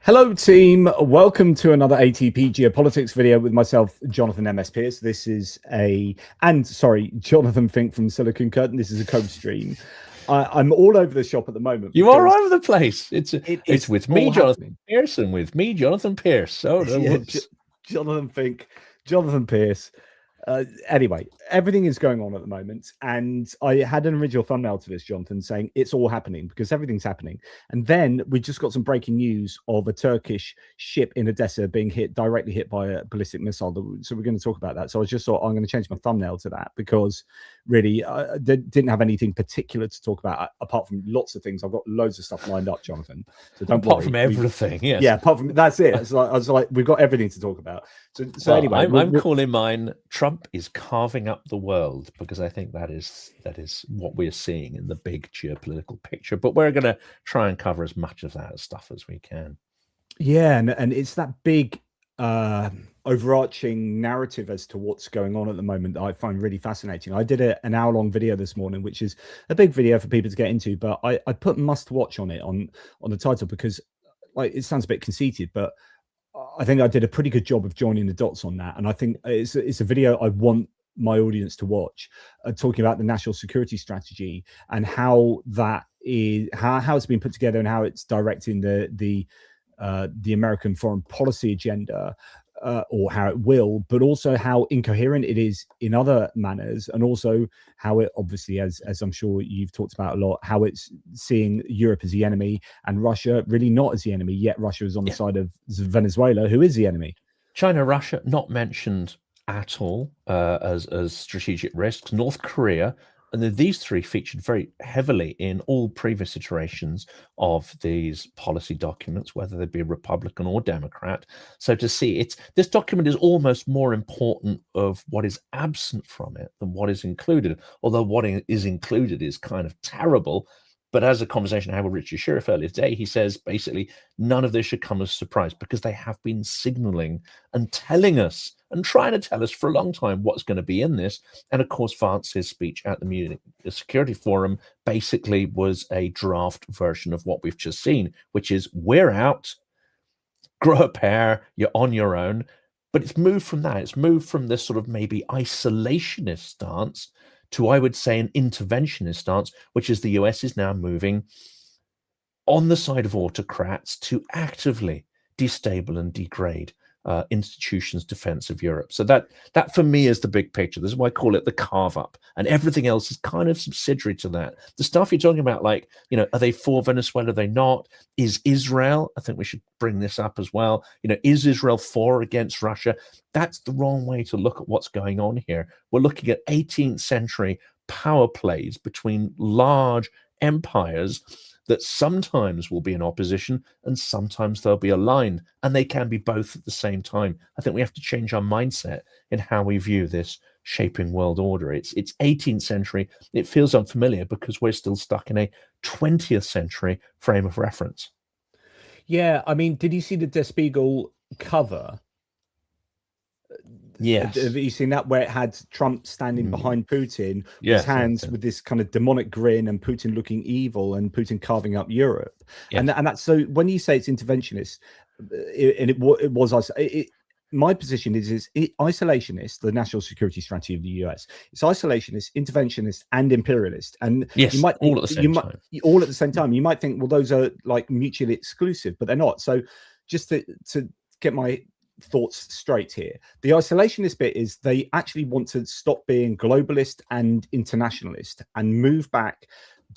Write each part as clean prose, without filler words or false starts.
Hello team, welcome to another ATP Geopolitics video with myself, Jonathan MS Pearce. This is Jonathan Fink from Silicon Curtain. This is a code stream. I'm all over the shop at the moment. You are all over the place. It's with me, Jonathan Pearce, and with me, Jonathan Pearce. Oh, no, yeah, Jonathan Fink, Jonathan Pearce. Anyway, everything is going on at the moment, and I had an original thumbnail to this, Jonathan, saying it's all happening because everything's happening. And then we just got some breaking news of a Turkish ship in Odessa being directly hit by a ballistic missile. So we're going to talk about that. So I just thought I'm going to change my thumbnail to that because really they didn't have anything particular to talk about apart from lots of things. I've got loads of stuff lined up, Jonathan. So don't worry. Apart from everything, yes. Yeah, apart from that's it. I was like, we've got everything to talk about. So anyway, I'm calling mine Trump is carving up the world, because I think that is what we're seeing in the big geopolitical picture. But we're going to try and cover as much of that stuff as we can. Yeah, and it's that big overarching narrative as to what's going on at the moment that I find really fascinating. I did an hour-long video this morning, which is a big video for people to get into, but I put must watch on it on the title because, like, it sounds a bit conceited, but I think I did a pretty good job of joining the dots on that. And I think it's a video I want my audience to watch, talking about the national security strategy and how that is, how it's been put together and how it's directing the American foreign policy agenda, or how it will, but also how incoherent it is in other manners, and also how it obviously, as I'm sure you've talked about a lot, how it's seeing Europe as the enemy and Russia really not as the enemy, yet Russia is on the side of Venezuela, who is the enemy. China, Russia, not mentioned at all as strategic risks. North Korea, and these three featured very heavily in all previous iterations of these policy documents, whether they be Republican or Democrat. So to see this document is almost more important of what is absent from it than what is included, although what is included is kind of terrible. But as a conversation I had with Richard Sheriff earlier today, he says basically none of this should come as a surprise because they have been signaling and telling us and trying to tell us for a long time what's going to be in this. And of course, Vance's speech at the Munich Security Forum basically was a draft version of what we've just seen, which is we're out, grow a pair, you're on your own. But it's moved from that. It's moved from this sort of maybe isolationist stance to, I would say, an interventionist stance, which is the US is now moving on the side of autocrats to actively destabilize and degrade institutions' defense of Europe. So that for me is the big picture. This is why I call it the carve up, and everything else is kind of subsidiary to that. The stuff you're talking about, like, are they for Venezuela? Are they not? Is Israel? I think we should bring this up as well. Is Israel for or against Russia? That's the wrong way to look at what's going on here. We're looking at 18th century power plays between large empires that sometimes will be in opposition and sometimes they'll be aligned, and they can be both at the same time. I think we have to change our mindset in how we view this shaping world order. It's 18th century. It feels unfamiliar because we're still stuck in a 20th century frame of reference. Yeah, I mean, did you see the Der Spiegel cover? Yes. Have you seen that, where it had Trump standing behind Putin, his hands with this kind of demonic grin, and Putin looking evil, and Putin carving up Europe? Yes. And that's, so when you say it's interventionist, my position is isolationist, the national security strategy of the US. It's isolationist, interventionist, and imperialist. And yes, you might think, all at the same time. All at the same time. You might think, well, those are like mutually exclusive, but they're not. So just to get my thoughts straight here, the isolationist bit is they actually want to stop being globalist and internationalist and move back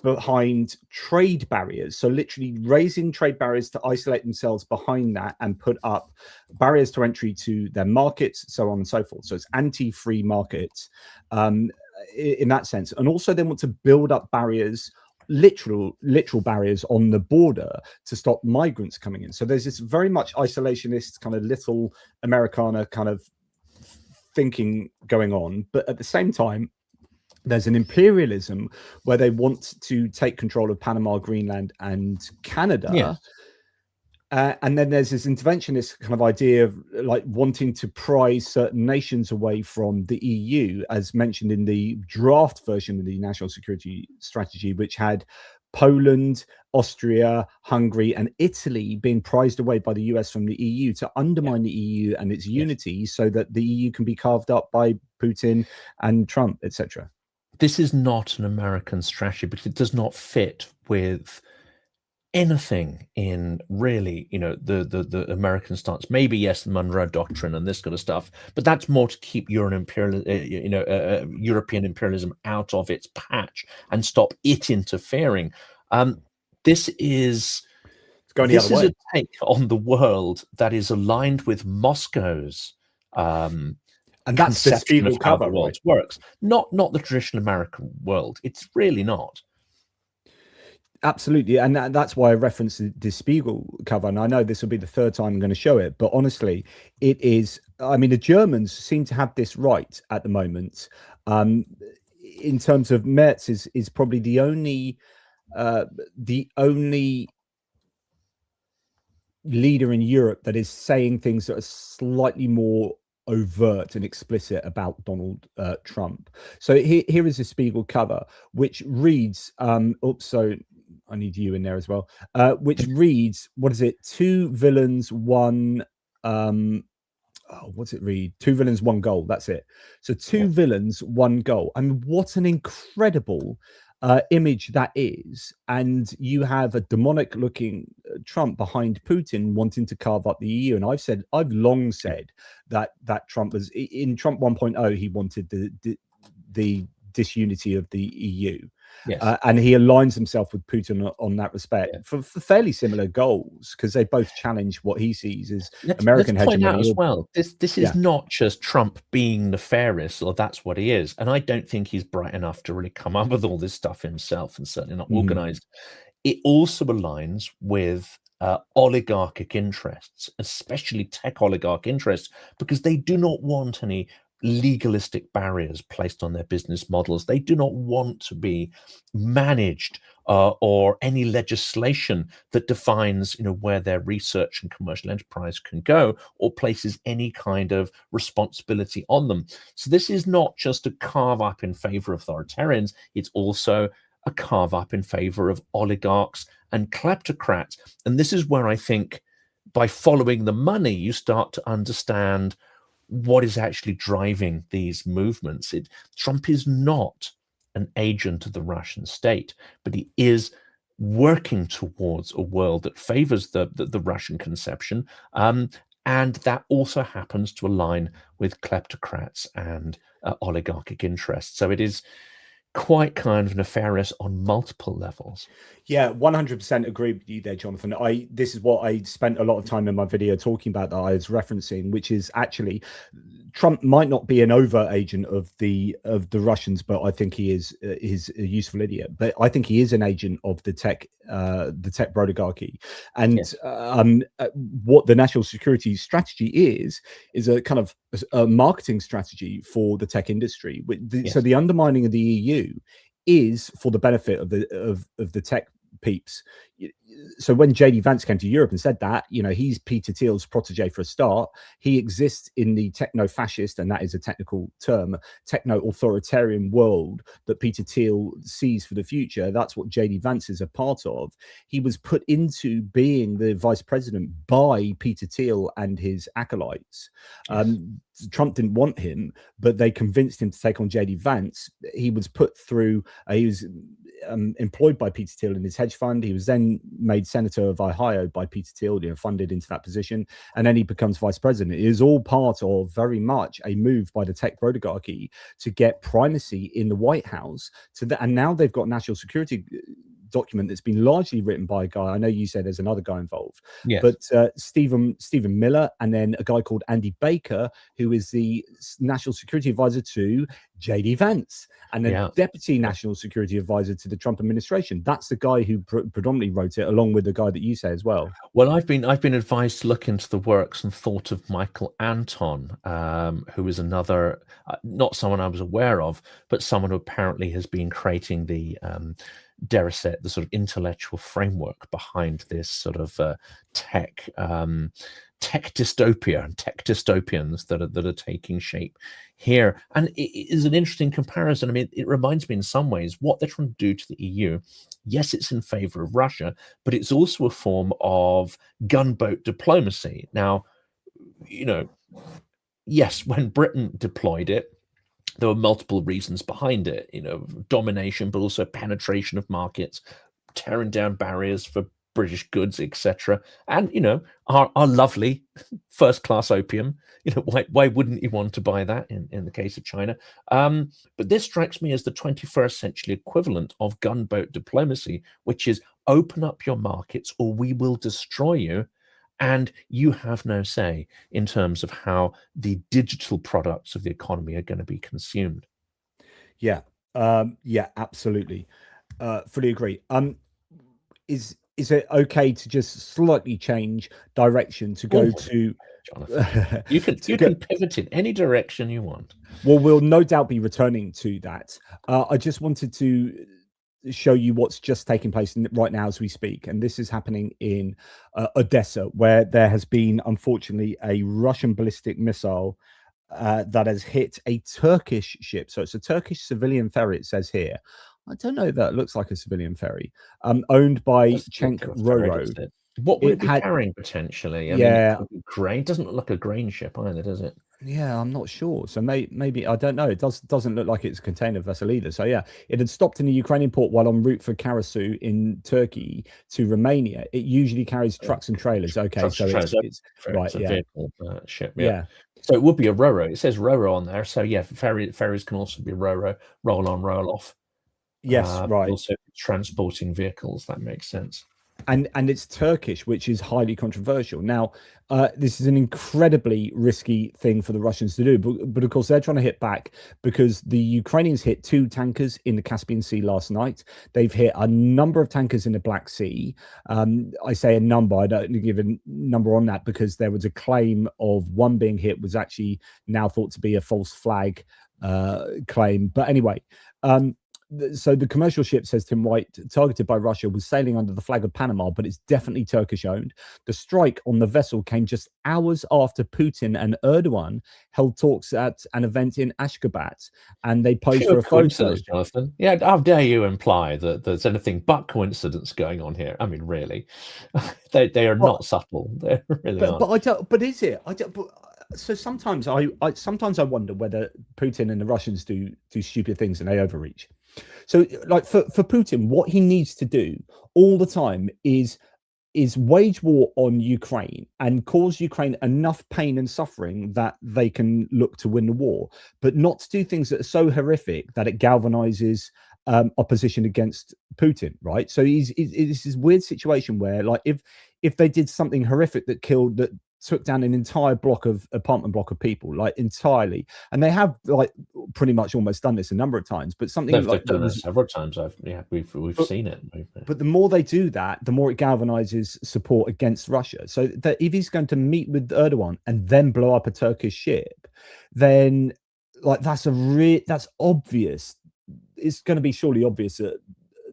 behind trade barriers, so literally raising trade barriers to isolate themselves behind that and put up barriers to entry to their markets, so on and so forth. So it's anti-free markets in that sense. And also they want to build up barriers, literal barriers on the border to stop migrants coming in. So there's this very much isolationist kind of little Americana kind of thinking going on, but at the same time there's an imperialism where they want to take control of Panama, Greenland, and Canada. Yes. And then there's this interventionist kind of idea of like wanting to pry certain nations away from the EU, as mentioned in the draft version of the national security strategy, which had Poland, Austria, Hungary, and Italy being prized away by the US from the EU to undermine the EU and its unity, so that the EU can be carved up by Putin and Trump, etc. This is not an American strategy because it does not fit with anything in really, the American stance. Maybe yes, the Monroe Doctrine and this kind of stuff, but that's more to keep European imperialism out of its patch and stop it interfering. This is a take on the world that is aligned with Moscow's and that's the conception Spiegel of how cover, the world works. Not the traditional American world. It's really not. Absolutely, and that's why I referenced the Spiegel cover. And I know this will be the third time I'm going to show it, but honestly, it is. I mean, the Germans seem to have this right at the moment. In terms of Merz is probably the only leader in Europe that is saying things that are slightly more overt and explicit about Donald Trump. So here is a Spiegel cover, which reads, so I need you in there as well, which reads, what is it? Two villains, one, what's it read? Two villains, one goal. That's it. So two villains, one goal. I mean, what an incredible image that is. And you have a demonic looking Trump behind Putin wanting to carve up the EU. And I've long said that Trump was in Trump 1.0. He wanted the disunity of the EU. Yes. And he aligns himself with Putin on that respect for fairly similar goals, because they both challenge what he sees as American let's point hegemony. out as well, this is not just Trump being nefarious, or that's what he is. And I don't think he's bright enough to really come up with all this stuff himself, and certainly not organized. It also aligns with oligarchic interests, especially tech oligarch interests, because they do not want any legalistic barriers placed on their business models. They do not want to be managed or any legislation that defines where their research and commercial enterprise can go or places any kind of responsibility on them. So this is not just a carve up in favor of authoritarians, it's also a carve up in favor of oligarchs and kleptocrats. And this is where I think by following the money you start to understand what is actually driving these movements. Trump is not an agent of the Russian state, but he is working towards a world that favors the Russian conception, and that also happens to align with kleptocrats and oligarchic interests. So it is quite kind of nefarious on multiple levels. Yeah, 100% agree with you there, Jonathan. This is what I spent a lot of time in my video talking about that I was referencing, which is actually Trump might not be an overt agent of the Russians, but I think he is a useful idiot. But I think he is an agent of the tech oligarchy. And what the national security strategy is a kind of a marketing strategy for the tech industry. So the undermining of the EU is for the benefit of the tech peeps. So when JD Vance came to Europe and said that, he's Peter Thiel's protege for a start. He exists in the techno-fascist, and that is a technical term, techno-authoritarian world that Peter Thiel sees for the future. That's what JD Vance is a part of. He was put into being the vice president by Peter Thiel and his acolytes. Yes. Trump didn't want him, but they convinced him to take on JD Vance. He was put through, he was employed by Peter Thiel in his hedge fund. He was then made senator of Ohio by Peter Thiel, funded into that position, and then he becomes vice president. It is all part of very much a move by the tech oligarchy to get primacy in the White House. And now they've got national security document that's been largely written by a guy. I know you said there's another guy involved, but Stephen Miller, and then a guy called Andy Baker, who is the national security advisor to JD Vance, and then deputy national security advisor to the Trump administration. That's the guy who predominantly wrote it, along with the guy that you say as well. Well, I've been advised to look into the works and thought of Michael Anton, who is another, not someone I was aware of, but someone who apparently has been creating the dare I say it, the sort of intellectual framework behind this sort of tech dystopia and tech dystopians that are taking shape here. And it is an interesting comparison. I mean, it reminds me in some ways what they're trying to do to the EU. Yes, it's in favor of Russia, but it's also a form of gunboat diplomacy. Now, yes, when Britain deployed it, there were multiple reasons behind it, domination, but also penetration of markets, tearing down barriers for British goods, etc. And our lovely first-class opium. Why wouldn't you want to buy that in the case of China? But this strikes me as the 21st century equivalent of gunboat diplomacy, which is open up your markets or we will destroy you, and you have no say in terms of how the digital products of the economy are going to be consumed. Yeah, yeah, absolutely, fully agree. Is it okay to just slightly change direction to go to Jonathan? You can pivot in any direction you want. Well, we'll no doubt be returning to that. I just wanted to show you what's just taking place right now as we speak, and this is happening in Odessa, where there has been, unfortunately, a Russian ballistic missile that has hit a Turkish ship. So it's a Turkish civilian ferry, it says here. I don't know if that looks like a civilian ferry, owned by Cenk Roro. What would it be carrying potentially? I mean, it could be grain. It doesn't look like a grain ship either, does it? Yeah, I'm not sure. So maybe I don't know. It doesn't look like it's a container vessel either. So yeah, it had stopped in the Ukrainian port while en route for Karasu in Turkey to Romania. It usually carries trucks and trailers. Okay, so it's right. It's a vehicle ship. Yeah. So it would be a Roro. It says Roro on there. So yeah, ferries can also be Roro, roll on, roll off. Yes, right. Also transporting vehicles. That makes sense. And it's Turkish, which is highly controversial. Now, this is an incredibly risky thing for the Russians to do, but of course they're trying to hit back because the Ukrainians hit 2 tankers in the Caspian Sea last night. They've hit a number of tankers in the Black Sea. I say a number, I don't give a number on that because there was a claim of one being hit was actually now thought to be a false flag claim. But anyway, so the commercial ship, says Tim White, targeted by Russia, was sailing under the flag of Panama, but it's definitely Turkish owned. The strike on the vessel came just hours after Putin and Erdogan held talks at an event in Ashgabat, and they posed for a photo. Jonathan. Yeah, how dare you imply that there's anything but coincidence going on here? I mean, really, they are not subtle. They really aren't. But I don't. But is it? I don't. But, so sometimes I wonder whether Putin and the Russians do stupid things and they overreach. So like for Putin, what he needs to do all the time is wage war on Ukraine and cause Ukraine enough pain and suffering that they can look to win the war, but not to do things that are so horrific that it galvanizes opposition against Putin, right? So it's this weird situation where, like, if they did something horrific that took down an entire apartment block of people, like entirely, and they have like pretty much almost done this a number of times, but something they've done it several times. We've seen it. But the more they do that, the more it galvanizes support against Russia. So that if he's going to meet with Erdogan and then blow up a Turkish ship, then like that's obvious. It's going to be surely obvious that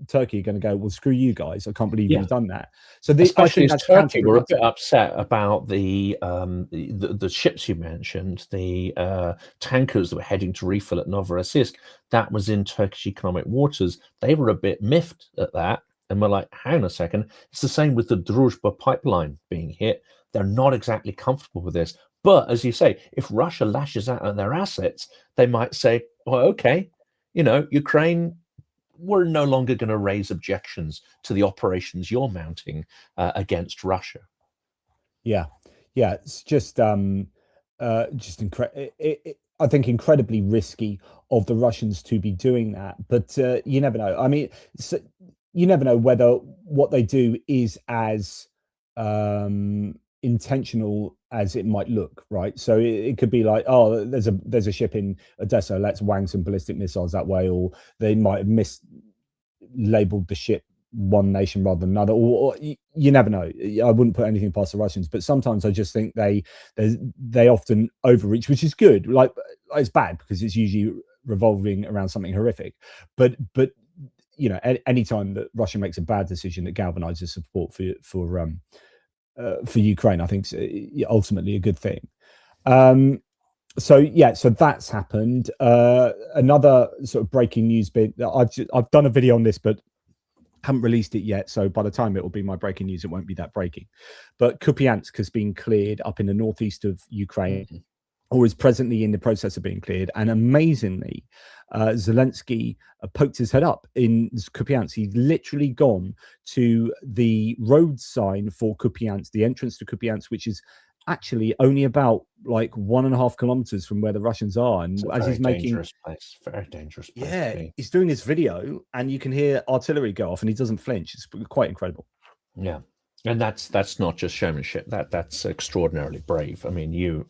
Turkey are going to go, well, screw you guys, I can't believe you've done that. So especially as Turkey were a bit upset about the ships you mentioned, the tankers that were heading to refill at Novorossiysk. That was in Turkish economic waters. They were a bit miffed at that and were like, hang on a second. It's the same with the Druzhba pipeline being hit. They're not exactly comfortable with this. But as you say, if Russia lashes out at their assets, they might say, well, okay, Ukraine, we're no longer going to raise objections to the operations you're mounting against Russia. Yeah, it's just I think incredibly risky of the Russians to be doing that, but you never know. I mean, you never know whether what they do is as intentional as it might look, right? So it could be like, oh, there's a ship in Odessa, let's wang some ballistic missiles that way, or they might have mislabeled the ship one nation rather than another, or you never know. I wouldn't put anything past the Russians, but sometimes I just think they often overreach, which is good. Like, it's bad because it's usually revolving around something horrific, but any time that Russia makes a bad decision that galvanizes support for Ukraine, I think is ultimately a good thing. So that's happened. Another sort of breaking news bit that I've done a video on this, but haven't released it yet. So by the time it will be my breaking news, it won't be that breaking. But Kupiansk has been cleared up in the northeast of Ukraine, or is presently in the process of being cleared. And amazingly, Zelensky poked his head up in Kupiansk. He's literally gone to the road sign for Kupiansk, the entrance to Kupiansk, which is actually only about like 1.5 kilometers from where the Russians are. And as he's making very dangerous place. Yeah, he's doing this video, and you can hear artillery go off, and he doesn't flinch. It's quite incredible. Yeah, and that's not just showmanship. That's extraordinarily brave. I mean, you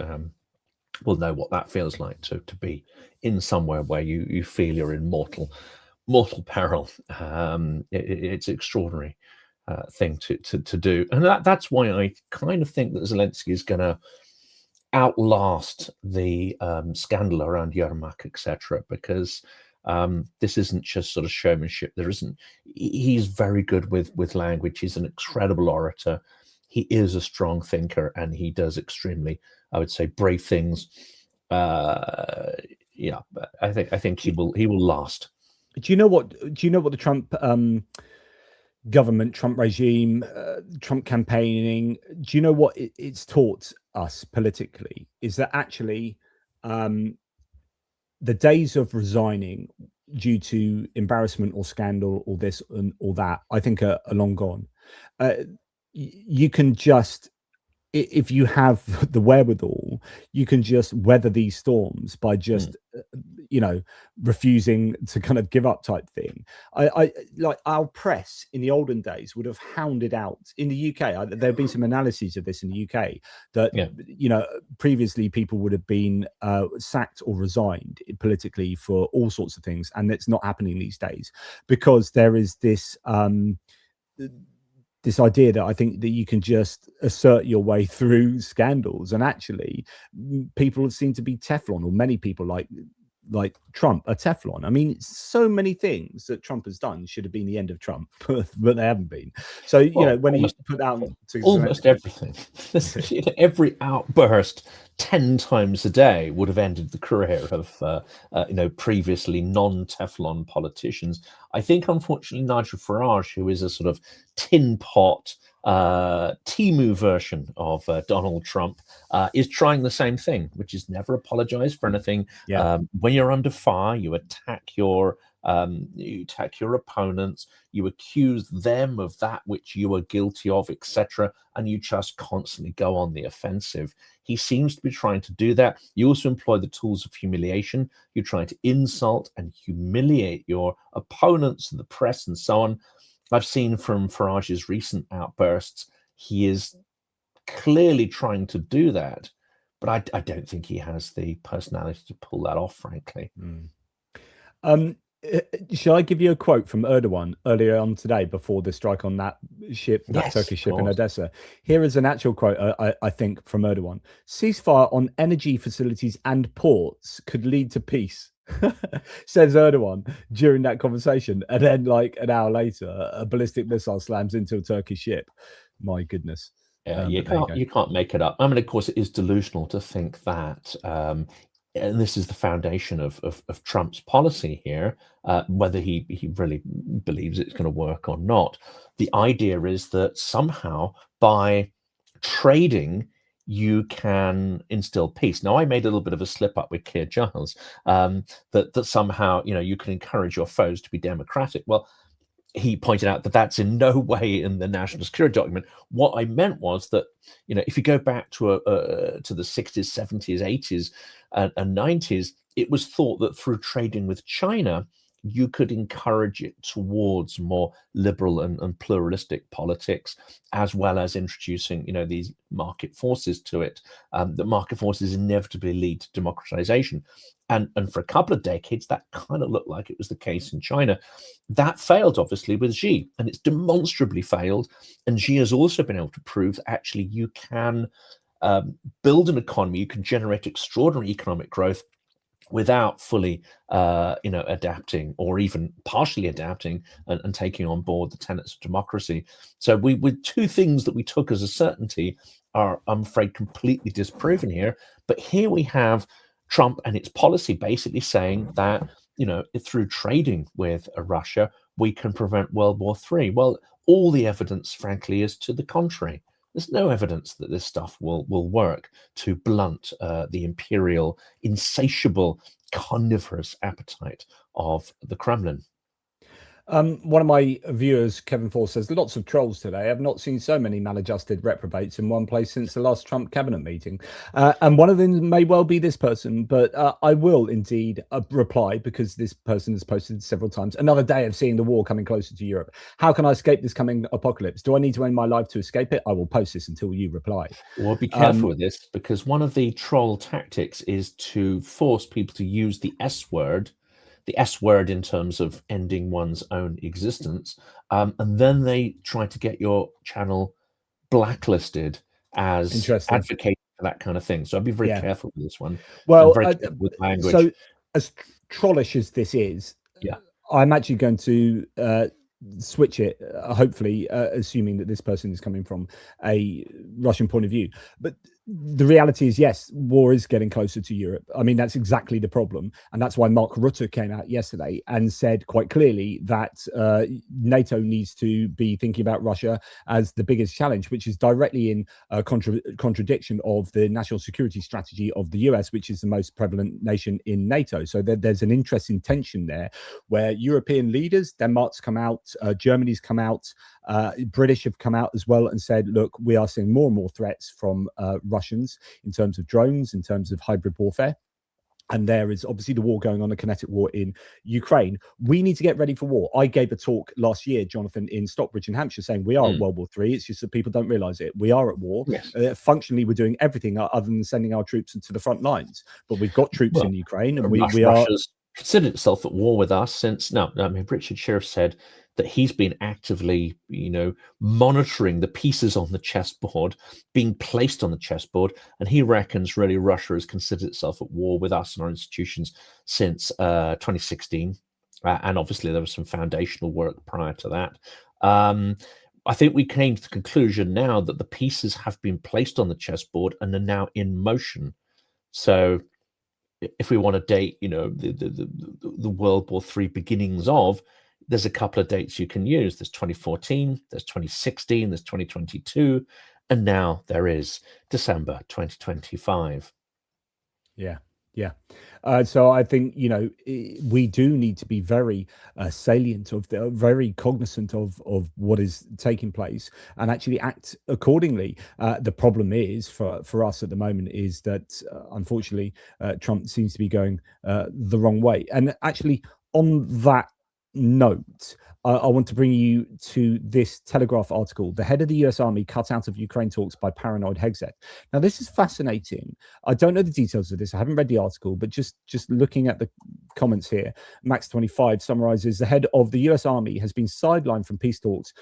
will know what that feels like to be in somewhere where you feel you're in mortal peril. It's extraordinary thing to do, and that's why I kind of think that Zelensky is going to outlast the scandal around Yermak, etc., because this isn't just sort of showmanship. He's very good with language. He's an incredible orator. He is a strong thinker, and he does extremely, I would say, brave things. I think he will last. Do you know what the Trump government, Trump regime, Trump campaigning, do you know what it's taught us politically? Is that actually the days of resigning due to embarrassment or scandal or this and all that, I think are long gone. You can just, if you have the wherewithal, you can just weather these storms by just refusing to kind of give up type thing. I like our press in the olden days would have hounded out in the UK. There have been some analyses of this in the UK that previously people would have been sacked or resigned politically for all sorts of things, and it's not happening these days because there is this this idea that I think that you can just assert your way through scandals, and actually people seem to be Teflon, or many people like Trump are Teflon. I mean, so many things that Trump has done should have been the end of Trump, but they haven't been. So when he put out almost everything, every outburst 10 times a day would have ended the career of previously non-Teflon politicians. I think, unfortunately, Nigel Farage, who is a sort of tin pot Timu version of Donald Trump, is trying the same thing, which is never apologize for anything. When you're under fire, you attack your opponents, you accuse them of that which you are guilty of, etc., and you just constantly go on the offensive. He seems to be trying to do that. You also employ the tools of humiliation. You're trying to insult and humiliate your opponents and the press and so on. I've seen from Farage's recent outbursts, he is clearly trying to do that, but I don't think he has the personality to pull that off, frankly. Shall I give you a quote from Erdogan earlier on today before the strike on that ship, that Turkish ship in Odessa? Here is an actual quote, I think, from Erdogan. "Ceasefire on energy facilities and ports could lead to peace," says Erdogan during that conversation. And then like an hour later, a ballistic missile slams into a Turkish ship. My goodness. You can't make it up. I mean, of course, it is delusional to think that, and this is the foundation of Trump's policy here, whether he really believes it's going to work or not. The idea is that somehow by trading, you can instill peace. Now, I made a little bit of a slip up with Keir Giles, that somehow, you can encourage your foes to be democratic. Well, he pointed out that that's in no way in the national security document. What I meant was that, if you go back to the 60s, 70s, 80s, and 90s, it was thought that through trading with China, you could encourage it towards more liberal and pluralistic politics, as well as introducing, these market forces to it. The market forces inevitably lead to democratization. And for a couple of decades, that kind of looked like it was the case in China. That failed, obviously, with Xi, and it's demonstrably failed. And Xi has also been able to prove that actually you can build an economy, you can generate extraordinary economic growth without fully, adapting or even partially adapting and taking on board the tenets of democracy. So with two things that we took as a certainty are, I'm afraid, completely disproven here. But here we have Trump and its policy basically saying that, through trading with Russia, we can prevent World War III. Well, all the evidence, frankly, is to the contrary. There's no evidence that this stuff will work to blunt the imperial, insatiable, carnivorous appetite of the Kremlin. One of my viewers, Kevin Force, says lots of trolls today. I've not seen so many maladjusted reprobates in one place since the last Trump cabinet meeting. And one of them may well be this person, but I will indeed reply, because this person has posted several times. Another day of seeing the war coming closer to Europe. How can I escape this coming apocalypse? Do I need to end my life to escape it? I will post this until you reply. Well, be careful with this, because one of the troll tactics is to force people to use the S word in terms of ending one's own existence, and then they try to get your channel blacklisted as advocating for that kind of thing. So I'd be very careful with this one. Well, with language. So as trollish as this is, I'm actually going to switch it, hopefully, assuming that this person is coming from a Russian point of view. But the reality is, yes, war is getting closer to Europe. I mean, that's exactly the problem. And that's why Mark Rutte came out yesterday and said quite clearly that NATO needs to be thinking about Russia as the biggest challenge, which is directly in contradiction of the national security strategy of the US, which is the most prevalent nation in NATO. So there's an interesting tension there where European leaders, Denmark's come out, Germany's come out, British have come out as well and said, look, we are seeing more and more threats from Russians in terms of drones, in terms of hybrid warfare. And there is obviously the war going on, a kinetic war in Ukraine. We need to get ready for war. I gave a talk last year, Jonathan, in Stockbridge in Hampshire, saying we are at World War III. It's just that people don't realize it. We are at war. Yes. Functionally, we're doing everything other than sending our troops into the front lines. But we've got troops in Ukraine, and we are considered itself at war with us since. No, I mean, Richard Sheriff said that he's been actively, monitoring the pieces on the chessboard being placed on the chessboard, and he reckons really Russia has considered itself at war with us and our institutions since 2016, and obviously there was some foundational work prior to that. I think we came to the conclusion now that the pieces have been placed on the chessboard and are now in motion. So if we want to date, the World War III beginnings of, there's a couple of dates you can use. There's 2014, there's 2016, there's 2022, and now there is December 2025. Yeah. So I think, we do need to be very salient very cognizant of what is taking place and actually act accordingly. The problem is for us at the moment is that, unfortunately, Trump seems to be going the wrong way. And actually, on that note, I want to bring you to this Telegraph article. The head of the US Army cut out of Ukraine talks by paranoid Hegseth. Now, this is fascinating. I don't know the details of this. I haven't read the article, but just looking at the comments here, Max25 summarizes the head of the US Army has been sidelined from peace talks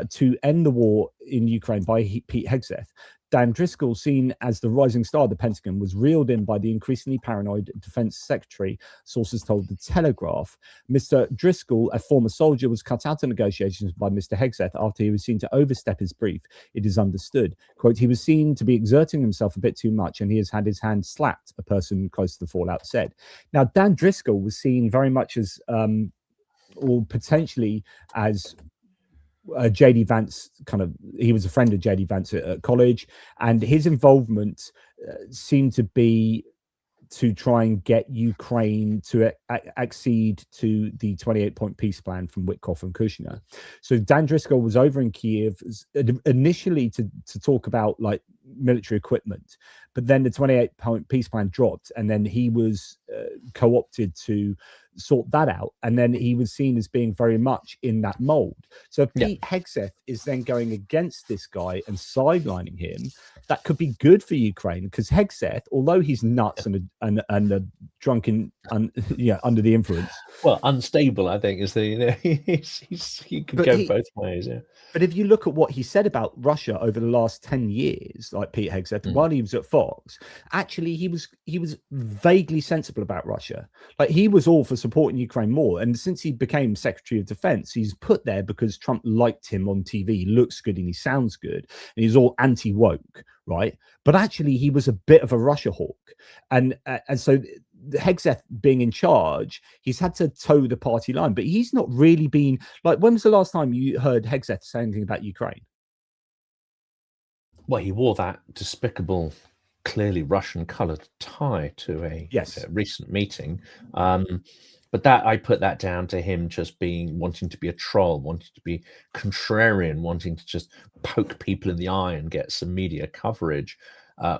to end the war in Ukraine by Pete Hegseth. Dan Driscoll, seen as the rising star of the Pentagon, was reeled in by the increasingly paranoid defense secretary, sources told the Telegraph. Mr. Driscoll, a former soldier, was cut out of negotiations by Mr. Hegseth after he was seen to overstep his brief. It is understood. Quote, he was seen to be exerting himself a bit too much and he has had his hand slapped, a person close to the fallout said. Now, Dan Driscoll was seen very much as, or potentially as, JD Vance he was a friend of JD Vance at college, and his involvement seemed to be to try and get Ukraine to accede to the 28-point peace plan from Witkoff and Kushner. So Dan Driscoll was over in Kiev initially to talk about like military equipment, but then the 28-point peace plan dropped, and then he was co-opted to sort that out, and then he was seen as being very much in that mold. So if Pete Hegseth is then going against this guy and sidelining him, that could be good for Ukraine, because Hegseth, although he's nuts and a drunken, under the influence. Well, unstable, I think, is the he could go both ways. Yeah. But if you look at what he said about Russia over the last 10 years, like Pete Hegseth, while he was at Fox, actually he was vaguely sensible about Russia. Like, he was all for supporting Ukraine more. And since he became Secretary of Defense, he's put there because Trump liked him on TV. He looks good and he sounds good. And he's all anti-woke, right? But actually he was a bit of a Russia hawk. And so Hegseth being in charge, he's had to toe the party line, but he's not really been like, when was the last time you heard Hegseth say anything about Ukraine? Well, he wore that despicable, clearly Russian colored tie to a recent meeting. But that, I put that down to him just wanting to be a troll, wanting to be contrarian, wanting to just poke people in the eye and get some media coverage.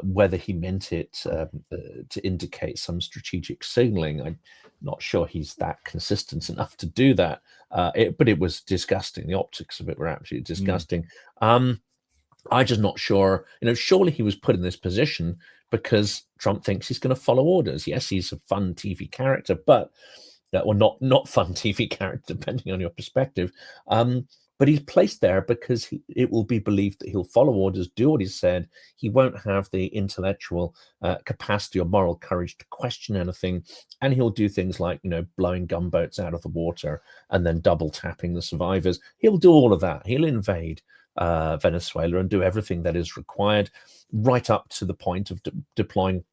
Whether he meant it to indicate some strategic signaling, I'm not sure he's that consistent enough to do that. But it was disgusting. The optics of it were absolutely disgusting. I'm just not sure. Surely he was put in this position because Trump thinks he's going to follow orders. Yes, he's a fun TV character, but or not fun TV character, depending on your perspective. But he's placed there because it will be believed that he'll follow orders, do what he said. He won't have the intellectual capacity or moral courage to question anything. And he'll do things like, blowing gunboats out of the water and then double tapping the survivors. He'll do all of that. He'll invade Venezuela and do everything that is required, right up to the point of deploying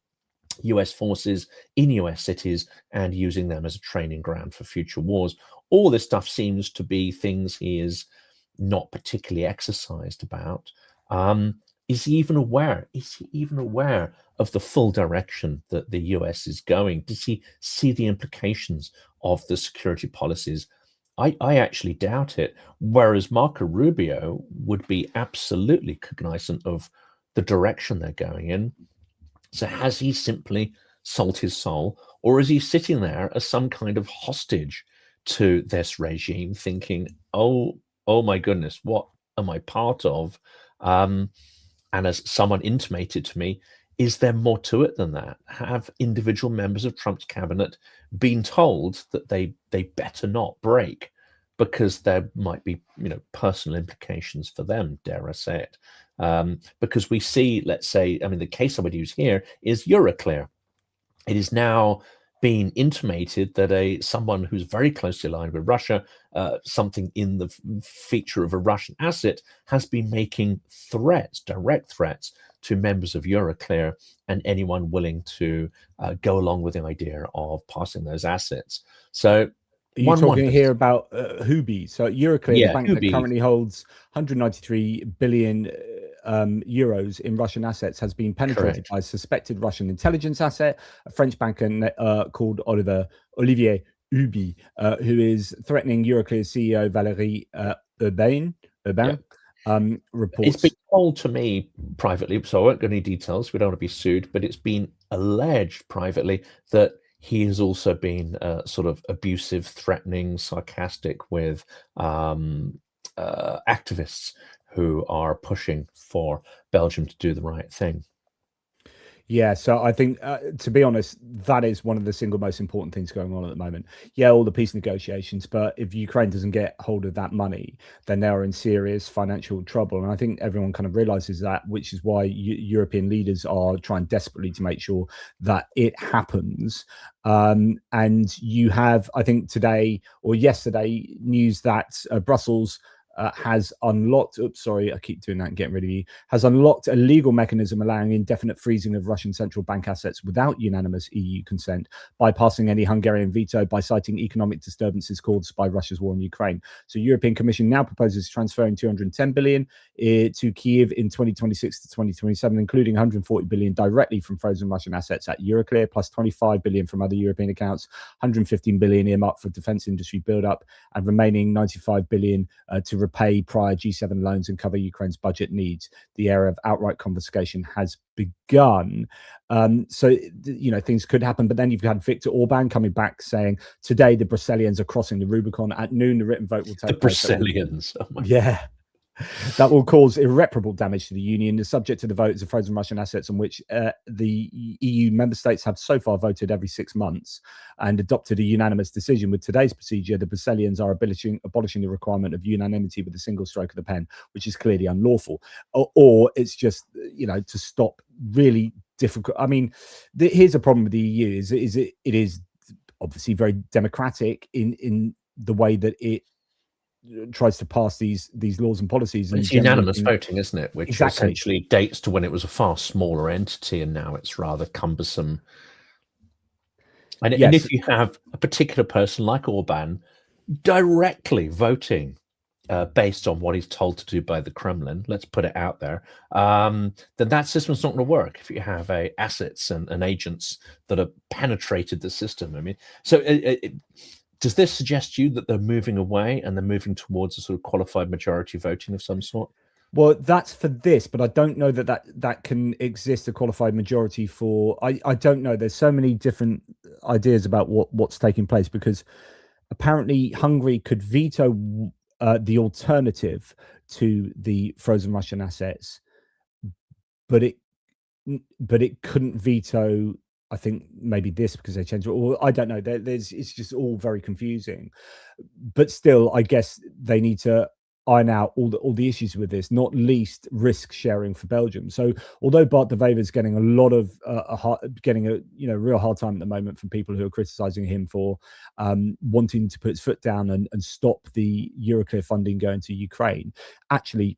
US forces in US cities and using them as a training ground for future wars. All this stuff seems to be things he is not particularly exercised about. Is he even aware? Is he even aware of the full direction that the US is going? Does he see the implications of the security policies? I actually doubt it. Whereas Marco Rubio would be absolutely cognizant of the direction they're going in. So has he simply sold his soul, or is he sitting there as some kind of hostage to this regime, thinking, oh my goodness, what am I part of? And as someone intimated to me, is there more to it than that? Have individual members of Trump's cabinet been told that they better not break because there might be, personal implications for them, dare I say it? Because we see, let's say, the case I would use here is Euroclear. It is now being intimated that someone who's very closely aligned with Russia, something in the feature of a Russian asset, has been making threats, direct threats, to members of Euroclear and anyone willing to go along with the idea of passing those assets. So you're talking here about Hubi. So Euroclear, the bank Hubi, that currently holds 193 billion euros in Russian assets, has been penetrated by a suspected Russian intelligence asset, a French banker called Olivier Hubi, who is threatening Euroclear CEO Valérie Urbain. Reports. It's been told to me privately, so I won't go into details. We don't want to be sued, but it's been alleged privately that he has also been sort of abusive, threatening, sarcastic with activists who are pushing for Belgium to do the right thing. Yeah, so I think, to be honest, that is one of the single most important things going on at the moment. Yeah, all the peace negotiations, but if Ukraine doesn't get hold of that money, then they are in serious financial trouble. And I think everyone kind of realizes that, which is why European leaders are trying desperately to make sure that it happens. And you have, I think today or yesterday, news that Brussels has unlocked, I keep doing that and getting rid of you, has unlocked a legal mechanism allowing indefinite freezing of Russian central bank assets without unanimous EU consent, bypassing any Hungarian veto by citing economic disturbances caused by Russia's war in Ukraine. So European Commission now proposes transferring 210 billion to Kyiv in 2026 to 2027, including 140 billion directly from frozen Russian assets at Euroclear, plus 25 billion from other European accounts, 115 billion earmarked for defense industry build-up, and remaining 95 billion to repay prior G7 loans and cover Ukraine's budget needs. The era of outright confiscation has begun. So, things could happen. But then you've had Viktor Orban coming back saying, today the Brusselians are crossing the Rubicon. At noon, the written vote will take place. The Brusselians. Yeah. That will cause irreparable damage to the Union. Is subject to the vote of frozen Russian assets on which the EU member states have so far voted every 6 months and adopted a unanimous decision. With today's procedure, the Brusselians are abolishing the requirement of unanimity with a single stroke of the pen, which is clearly unlawful. Or it's just, to stop really difficult. I mean, here's a problem with the EU: it is obviously very democratic in the way that it tries to pass these laws and policies. And it's unanimous voting, isn't it? Which exactly essentially dates to when it was a far smaller entity, and now it's rather cumbersome. And, yes. and if you have a particular person like Orban directly voting based on what he's told to do by the Kremlin, let's put it out there, then that system's not going to work if you have assets and agents that have penetrated the system. I mean, so does this suggest to you that they're moving away and they're moving towards a sort of qualified majority voting of some sort? Well, that's for this, but I don't know that can exist a qualified majority for. I don't know. There's so many different ideas about what's taking place, because apparently Hungary could veto the alternative to the frozen Russian assets, but it couldn't veto. I think maybe this, because they changed it, or I don't know. It's just all very confusing. But still, I guess they need to iron out all the issues with this, not least risk sharing for Belgium. So although Bart de Wever is getting a lot of getting a real hard time at the moment from people who are criticizing him for wanting to put his foot down and stop the Euroclear funding going to Ukraine, actually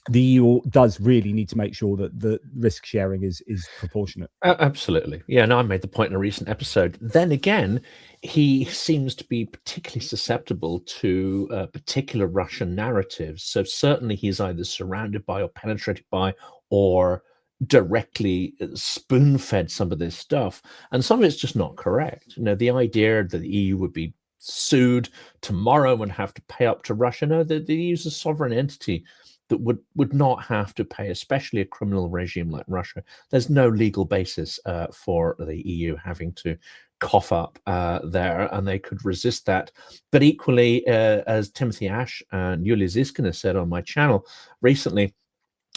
the EU does really need to make sure that the risk sharing is proportionate. Absolutely. Yeah, and I made the point in a recent episode. Then again, he seems to be particularly susceptible to particular Russian narratives. So certainly he's either surrounded by or penetrated by or directly spoon-fed some of this stuff. And some of it's just not correct. The idea that the EU would be sued tomorrow and have to pay up to Russia. No, the EU is a sovereign entity that would not have to pay, especially a criminal regime like Russia. There's no legal basis for the EU having to cough up there, and they could resist that. But equally, as Timothy Ash and Yulia Ziskina said on my channel recently,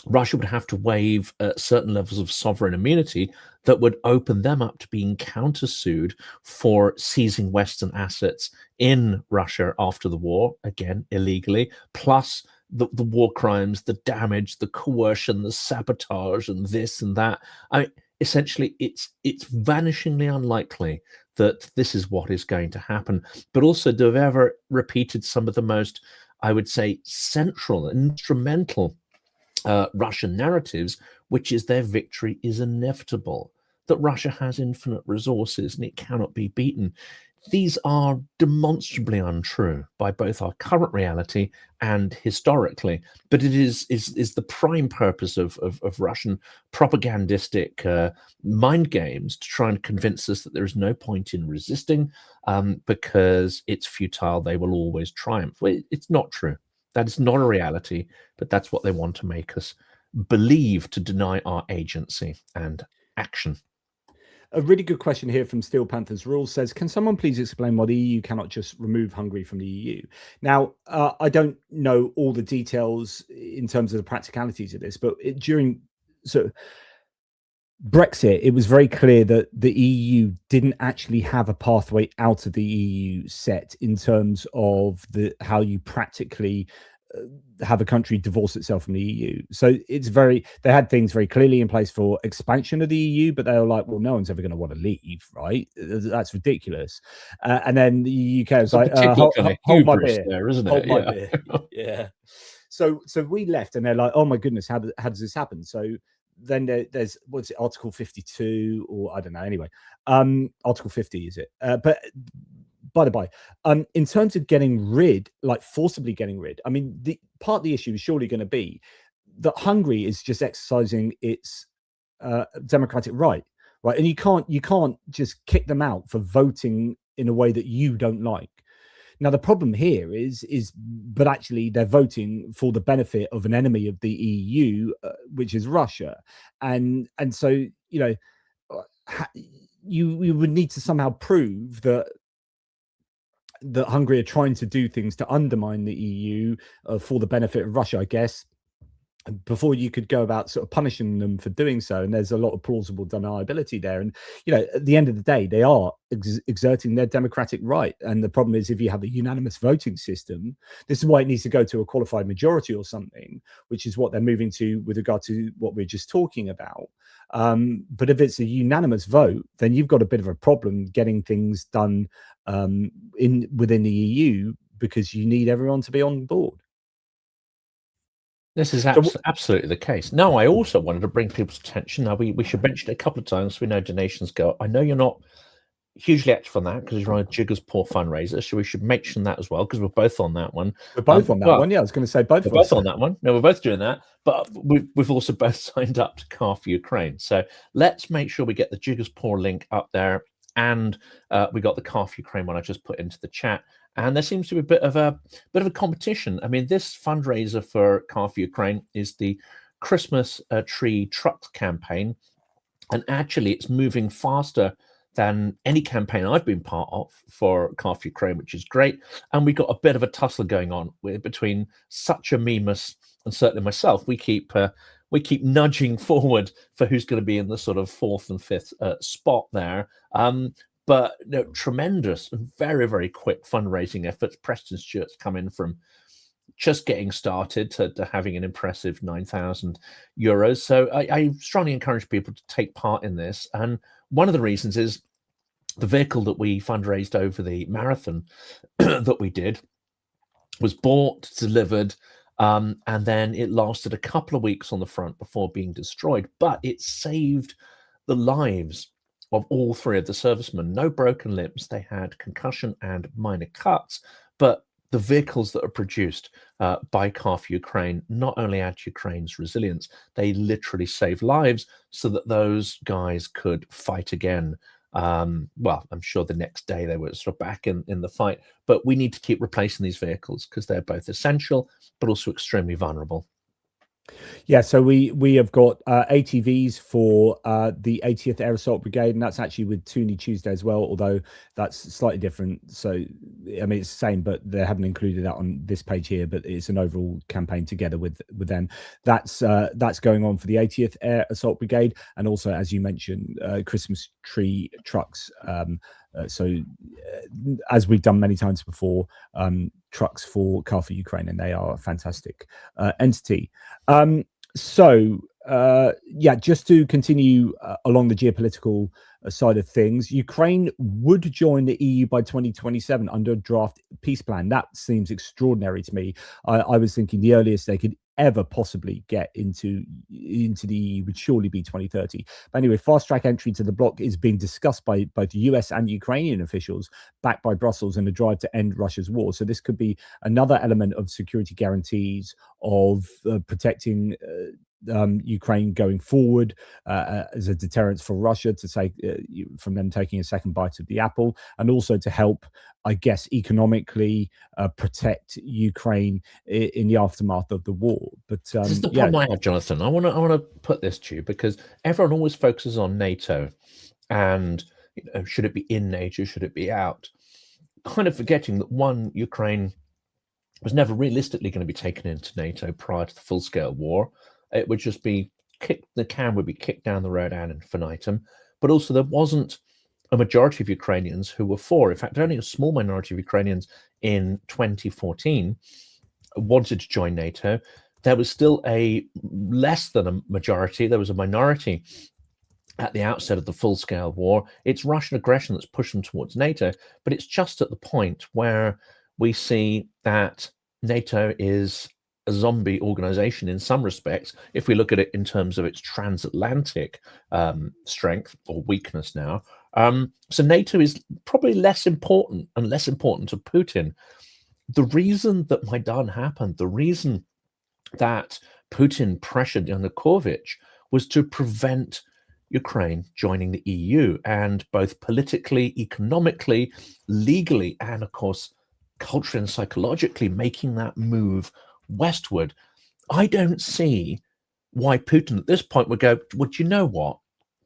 Russia would have to waive certain levels of sovereign immunity that would open them up to being countersued for seizing Western assets in Russia after the war, again, illegally, plus the war crimes, the damage, the coercion, the sabotage, and this and that. I mean, essentially, it's vanishingly unlikely that this is what is going to happen. But also, de Wever repeated some of the most, I would say, central and instrumental Russian narratives, which is their victory is inevitable, that Russia has infinite resources and it cannot be beaten. These are demonstrably untrue by both our current reality and historically, but it is the prime purpose of Russian propagandistic mind games to try and convince us that there is no point in resisting because it's futile, they will always triumph. Well, it's not true. That is not a reality, but that's what they want to make us believe, to deny our agency and action. A really good question here from Steel Panthers Rules says, can someone please explain why the EU cannot just remove Hungary from the EU? Now, I don't know all the details in terms of the practicalities of this, but Brexit, it was very clear that the EU didn't actually have a pathway out of the EU set in terms of how you practically have a country divorce itself from the EU. So they had things very clearly in place for expansion of the EU, but they were like, well, no one's ever going to want to leave, right? That's ridiculous. And then the UK was like, hold my beer, there, isn't it? Hold my beer. Yeah. So we left, and they're like, oh my goodness, how does this happen? So then there's what's it, Article 52, or I don't know. Anyway, Article 50 is it? But by the by, in terms of forcibly getting rid, I mean, part of the issue is surely going to be that Hungary is just exercising its democratic right, and you can't just kick them out for voting in a way that you don't like. Now, the problem here but actually they're voting for the benefit of an enemy of the EU, which is Russia, and so you would need to somehow prove that that Hungary are trying to do things to undermine the EU for the benefit of Russia, I guess, before you could go about sort of punishing them for doing so. And there's a lot of plausible deniability there. And, you know, at the end of the day, they are exerting their democratic right. And the problem is, if you have a unanimous voting system, this is why it needs to go to a qualified majority or something, which is what they're moving to with regard to what we're just talking about. But if it's a unanimous vote, then you've got a bit of a problem getting things done within the EU, because you need everyone to be on board. This is absolutely the case. Now, I also wanted to bring people's attention. Now, we should mention it a couple of times. We know donations go. I know you're not hugely active on that because you're on a Jiggers Poor fundraiser, so we should mention that as well, because we're both on that one. We're both on that one. Yeah, I was going to say both. We're both on that one. No, we're both doing that, but we've also both signed up to Car for Ukraine. So let's make sure we get the Jiggers Poor link up there, and we got the Car for Ukraine one I just put into the chat. And there seems to be a bit of a competition. I mean, this fundraiser for Car for Ukraine is the Christmas tree truck campaign, and actually, it's moving faster than any campaign I've been part of for Car for Ukraine, which is great. And we got a bit of a tussle going on between such a memus and certainly myself. We keep nudging forward for who's going to be in the sort of 4th and 5th spot there. But you know, tremendous and very, very quick fundraising efforts. Preston Stewart's come in from just getting started to having an impressive €9,000. So I strongly encourage people to take part in this. And one of the reasons is the vehicle that we fundraised over the marathon that we did was bought, delivered, and then it lasted a couple of weeks on the front before being destroyed. But it saved the lives of all 3 of the servicemen. No broken limbs. They had concussion and minor cuts, but the vehicles that are produced by Car for Ukraine not only add to Ukraine's resilience, they literally save lives so that those guys could fight again. Well, I'm sure the next day they were sort of back in the fight, but we need to keep replacing these vehicles because they're both essential, but also extremely vulnerable. Yeah, so we have got ATVs for the 80th Air Assault Brigade, and that's actually with Toonie Tuesday as well, although that's slightly different. So, I mean, it's the same, but they haven't included that on this page here, but it's an overall campaign together with them. That's going on for the 80th Air Assault Brigade, and also, as you mentioned, Christmas tree trucks. As we've done many times before, trucks for Car for Ukraine, and they are a fantastic entity. Just to continue along the geopolitical side of things, Ukraine would join the EU by 2027 under a draft peace plan. That seems extraordinary to me. I was thinking the earliest they could ever possibly get into the EU would surely be 2030. But anyway, fast track entry to the bloc is being discussed by both US and Ukrainian officials, backed by Brussels, in a drive to end Russia's war. So this could be another element of security guarantees of protecting Ukraine going forward as a deterrence for Russia to say from them taking a second bite of the apple, and also to help, I guess, economically protect Ukraine in the aftermath of the war. But this is the problem I have, Jonathan. I want to put this to you, because everyone always focuses on NATO and, you know, should it be in NATO, should it be out, kind of forgetting that one, Ukraine was never realistically going to be taken into NATO prior to the full-scale war. It would just be the can would be kicked down the road ad infinitum. But also, there wasn't a majority of Ukrainians who were for. In fact, only a small minority of Ukrainians in 2014 wanted to join NATO. There was still a less than a majority. There was a minority at the outset of the full-scale war. It's Russian aggression that's pushed them towards NATO, but it's just at the point where we see that NATO is a zombie organization in some respects, if we look at it in terms of its transatlantic strength or weakness now. So NATO is probably less important and less important to Putin. The reason that Maidan happened, the reason that Putin pressured Yanukovych, was to prevent Ukraine joining the EU, and both politically, economically, legally, and of course, culturally and psychologically making that move westward. I don't see why Putin at this point would go, well, do you know what?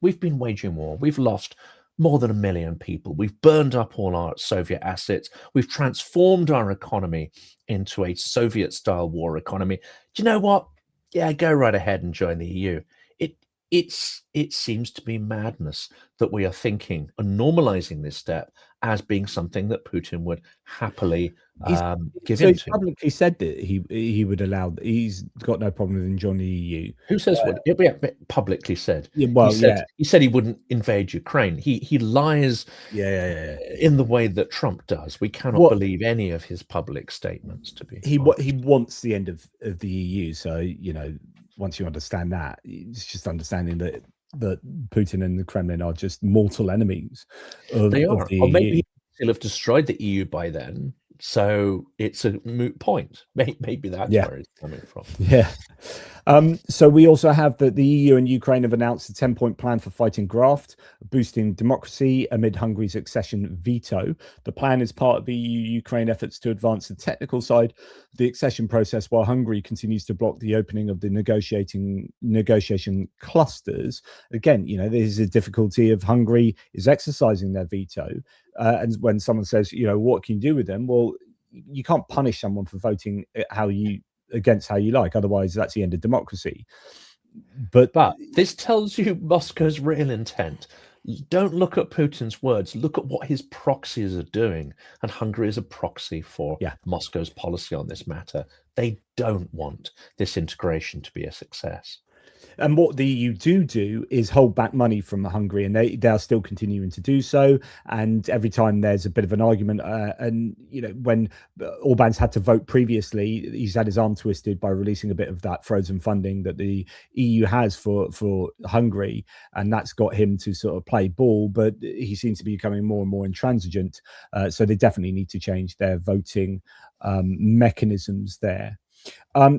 We've been waging war. We've lost more than 1 million people. We've burned up all our Soviet assets. We've transformed our economy into a Soviet-style war economy. Do you know what? Yeah, go right ahead and join the EU. It seems to be madness that we are thinking and normalizing this step as being something that Putin would happily give So he's into. publicly said that he would allow. He's got no problem with joining the EU. Who says what? Yeah, publicly said. Yeah, well, He said he wouldn't invade Ukraine. He lies yeah. in the way that Trump does. We cannot What believe any of his public statements. To be he honest. wants the end of the EU. So once you understand that, it's just understanding that Putin and the Kremlin are just mortal enemies of They are, the or EU. maybe he'll have destroyed the EU by then. So it's a moot point. Maybe that's where it's coming from. Yeah. So we also have that the EU and Ukraine have announced a 10-point plan for fighting graft, boosting democracy amid Hungary's accession veto. The plan is part of the EU-Ukraine efforts to advance the technical side of the accession process, while Hungary continues to block the opening of the negotiation clusters. Again, there's a difficulty of Hungary is exercising their veto. And when someone says, what can you do with them? Well, you can't punish someone for voting against how you like. Otherwise, that's the end of democracy. But this tells you Moscow's real intent. Don't look at Putin's words. Look at what his proxies are doing. And Hungary is a proxy for Moscow's policy on this matter. They don't want this integration to be a success. And what the EU do is hold back money from Hungary, and they are still continuing to do so. And every time there's a bit of an argument, and when Orban's had to vote previously, he's had his arm twisted by releasing a bit of that frozen funding that the EU has for Hungary, and that's got him to sort of play ball. But he seems to be becoming more and more intransigent. So they definitely need to change their voting mechanisms there.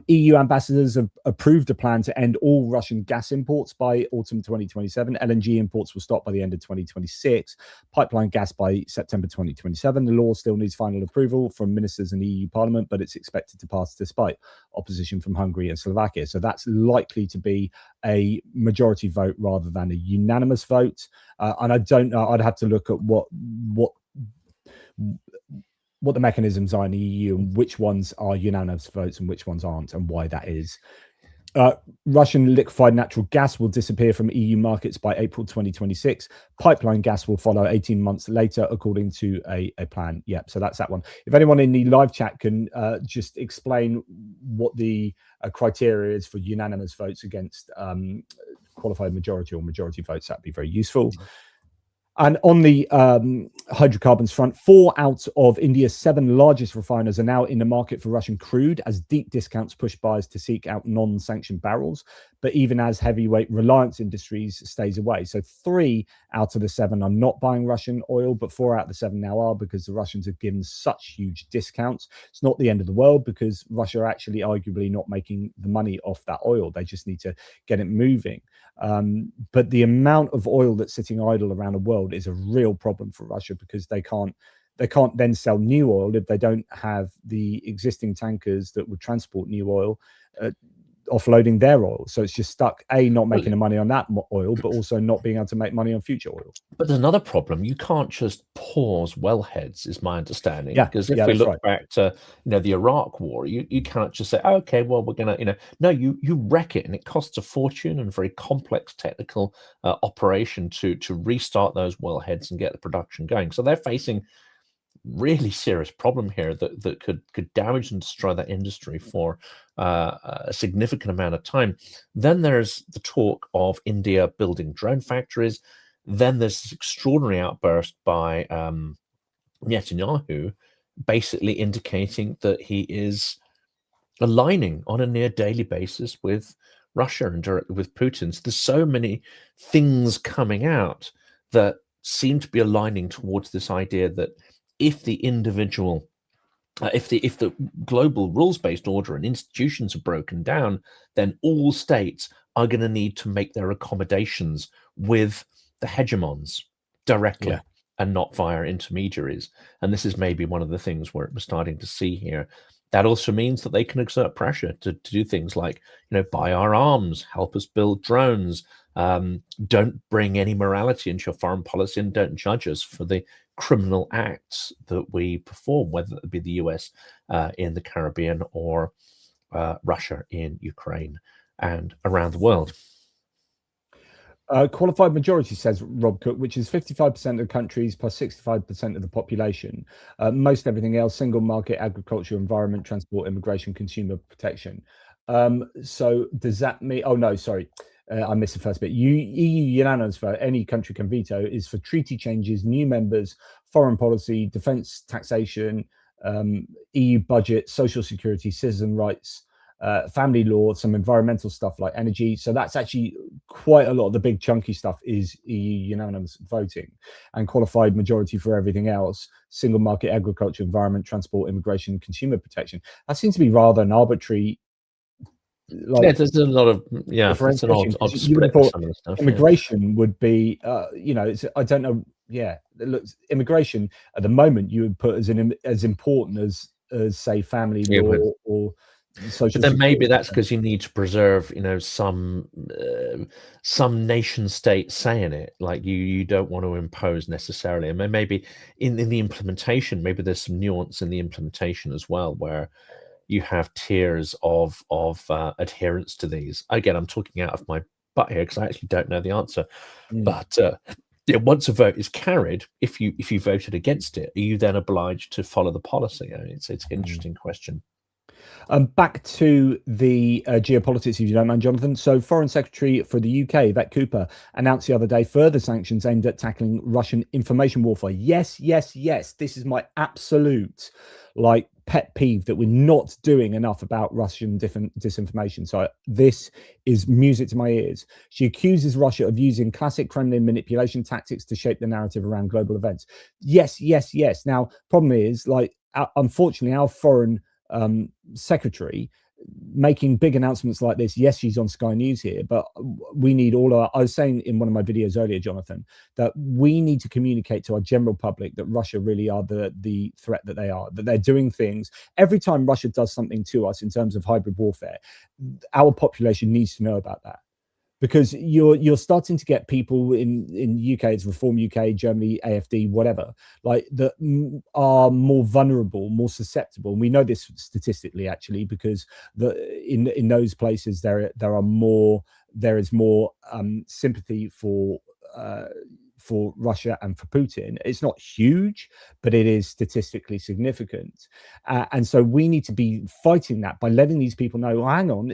EU ambassadors have approved a plan to end all Russian gas imports by autumn 2027. LNG imports will stop by the end of 2026. Pipeline gas by September 2027. The law still needs final approval from ministers and EU Parliament, but it's expected to pass despite opposition from Hungary and Slovakia. So that's likely to be a majority vote rather than a unanimous vote. And I don't know. I'd have to look at what the mechanisms are in the EU and which ones are unanimous votes and which ones aren't, and why that is. Russian liquefied natural gas will disappear from EU markets by April 2026. Pipeline gas will follow 18 months later, according to a plan. Yep, so that's that one. If anyone in the live chat can just explain what the criteria is for unanimous votes against qualified majority or majority votes, that'd be very useful. And on the hydrocarbons front, 4 out of India's 7 largest refiners are now in the market for Russian crude as deep discounts push buyers to seek out non-sanctioned barrels. But even as heavyweight Reliance Industries stays away. So 3 out of the 7 are not buying Russian oil, but 4 out of the 7 now are, because the Russians have given such huge discounts. It's not the end of the world, because Russia are actually arguably not making the money off that oil. They just need to get it moving. But the amount of oil that's sitting idle around the world is a real problem for Russia, because they can't then sell new oil if they don't have the existing tankers that would transport new oil offloading their oil. So it's just stuck, not making the money on that oil, but also not being able to make money on future oil. But there's another problem. You can't just pause wellheads, is my understanding. Yeah, because if we look back to the Iraq war, you can't just say, oh, okay, well, we're gonna, no, you wreck it, and it costs a fortune and a very complex technical operation to restart those wellheads and get the production going. So they're facing really serious problem here that could damage and destroy that industry for a significant amount of time. Then there's the talk of India building drone factories. Then there's this extraordinary outburst by Netanyahu, basically indicating that he is aligning on a near daily basis with Russia and directly with Putin. So there's so many things coming out that seem to be aligning towards this idea that if the individual, if the global rules-based order and institutions are broken down, then all states are going to need to make their accommodations with the hegemons directly and not via intermediaries. And this is maybe one of the things we're starting to see here. that also means that they can exert pressure to do things like, buy our arms, help us build drones, don't bring any morality into your foreign policy, and don't judge us for the criminal acts that we perform, whether it be the US in the Caribbean or Russia in Ukraine and around the world. Qualified majority, says Rob Cook, which is 55% of countries plus 65% of the population. Most everything else: single market, agriculture, environment, transport, immigration, consumer protection. So does that mean? Oh no, sorry, I missed the first bit. EU unanimous vote, any country can veto, is for treaty changes, new members, foreign policy, defence, taxation, EU budget, social security, citizen rights, family law, some environmental stuff like energy. So that's actually quite a lot of the big chunky stuff is EU unanimous voting, and qualified majority for everything else: single market, agriculture, environment, transport, immigration, consumer protection. That seems to be rather an arbitrary. Like, there's a lot of it's an odd split for some of the stuff. Immigration would be, I don't know. Yeah, it looks, immigration at the moment you would put as important as say family law or social. But then maybe that's because you need to preserve, some nation state say in it. Like you don't want to impose necessarily, and maybe in the implementation, maybe there's some nuance in the implementation as well, where you have tiers of adherence to these. Again, I'm talking out of my butt here because I actually don't know the answer. But once a vote is carried, if you voted against it, are you then obliged to follow the policy? It's an interesting question. Back to the geopolitics, if you don't mind, Jonathan. So Foreign Secretary for the UK, Yvette Cooper, announced the other day further sanctions aimed at tackling Russian information warfare. Yes. This is my absolute pet peeve, that we're not doing enough about Russian disinformation. So this is music to my ears. She accuses Russia of using classic Kremlin manipulation tactics to shape the narrative around global events. Yes. Now, problem is, unfortunately, our foreign secretary making big announcements like this. Yes, she's on Sky News here, but we need I was saying in one of my videos earlier, Jonathan, that we need to communicate to our general public that Russia really are the threat that they are, that they're doing things. Every time Russia does something to us in terms of hybrid warfare, our population needs to know about that. Because you're starting to get people in UK, it's Reform UK, Germany, AFD, whatever, that are more vulnerable, more susceptible. And we know this statistically, actually, because in those places there is more sympathy for Russia and for Putin. It's not huge, but it is statistically significant, and so we need to be fighting that by letting these people know. Well, hang on,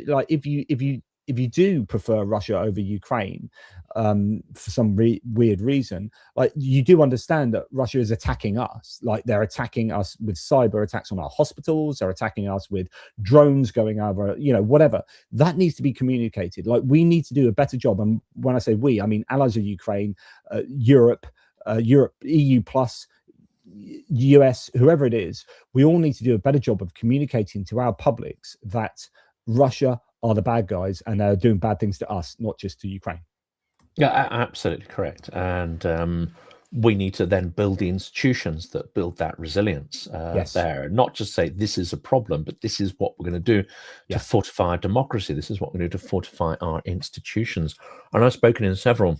if you do prefer Russia over Ukraine for some weird reason, you do understand that Russia is attacking us. They're attacking us with cyber attacks on our hospitals. They're attacking us with drones going over, whatever. That needs to be communicated. We need to do a better job. And when I say we, I mean allies of Ukraine, Europe, EU plus, US, whoever it is. We all need to do a better job of communicating to our publics that Russia are the bad guys and they're doing bad things to us, not just to Ukraine. Yeah, absolutely correct. And we need to then build the institutions that build that resilience there. Not just say this is a problem, but this is what we're going to do to fortify our democracy. This is what we're going to do to fortify our institutions. And I've spoken in several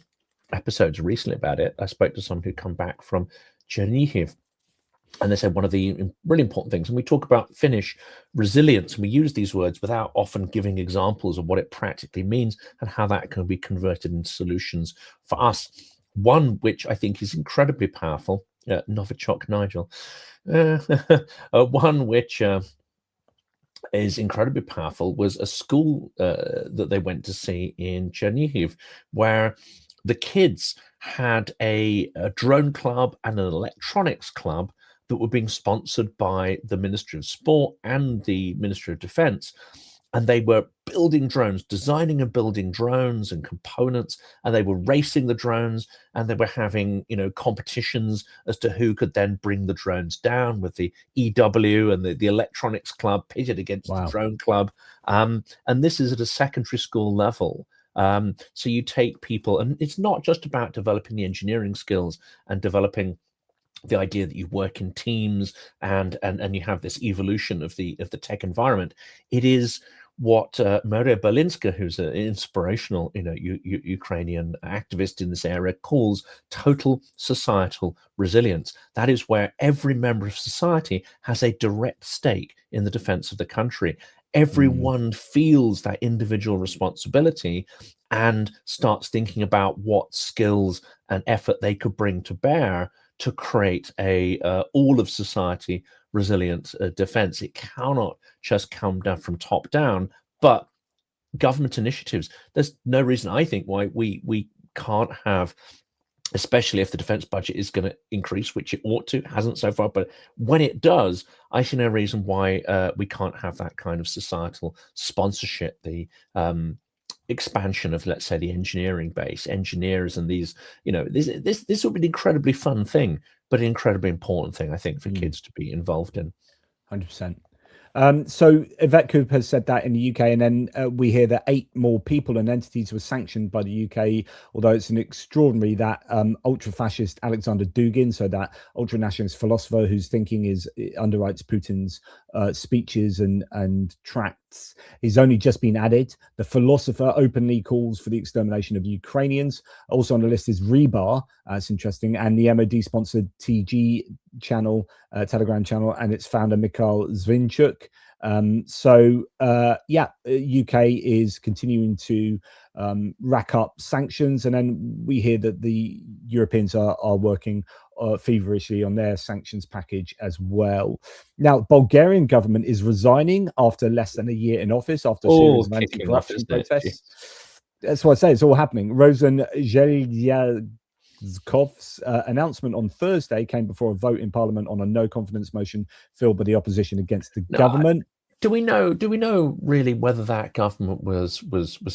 episodes recently about it. I spoke to someone who'd come back from Chernihiv, and they said one of the really important things, and we talk about Finnish resilience, and we use these words without often giving examples of what it practically means and how that can be converted into solutions for us. One which I think is incredibly powerful, Novichok Nigel, one which is incredibly powerful was a school that they went to see in Chernihiv, where the kids had a drone club and an electronics club that were being sponsored by the Ministry of Sport and the Ministry of Defense. And they were building drones, designing and building drones and components, and they were racing the drones, and they were having, competitions as to who could then bring the drones down, with the EW and the electronics club pitted against the drone club. And this is at a secondary school level. So you take people, and it's not just about developing the engineering skills and developing the idea that you work in teams and you have this evolution of the tech environment. It is what Maria Berlinska, who's an inspirational, Ukrainian activist in this area, calls total societal resilience. That is where every member of society has a direct stake in the defense of the country. Everyone feels that individual responsibility and starts thinking about what skills and effort they could bring to bear to create a all of society resilient defense. It cannot just come down from top down, but government initiatives. There's no reason, I think, why we can't have, especially if the defense budget is going to increase, which it ought to, hasn't so far, but when it does, I see no reason why we can't have that kind of societal sponsorship, the expansion of, let's say, the engineering base, engineers, and these, this would be an incredibly fun thing, but an incredibly important thing, I think, for kids to be involved in. 100%. So Yvette Cooper has said that in the UK, and then we hear that 8 more people and entities were sanctioned by the UK, although it's an extraordinary that ultra-fascist Alexander Dugin, so that ultra-nationalist philosopher whose thinking is underwrites Putin's speeches and tracts, he's only just been added. The philosopher openly calls for the extermination of Ukrainians. Also on the list is Rebar, it's interesting, and the MOD-sponsored TG channel, Telegram channel, and its founder Mikhail Zvinchuk. UK is continuing to rack up sanctions, and then we hear that the Europeans are working feverishly on their sanctions package as well. Now, Bulgarian government is resigning after less than a year in office after a series of anti-corruption protests. That's what I say. It's all happening. Rosen Zelensky's announcement on Thursday came before a vote in Parliament on a no confidence motion filled by the opposition against the government. Do we know really whether that government was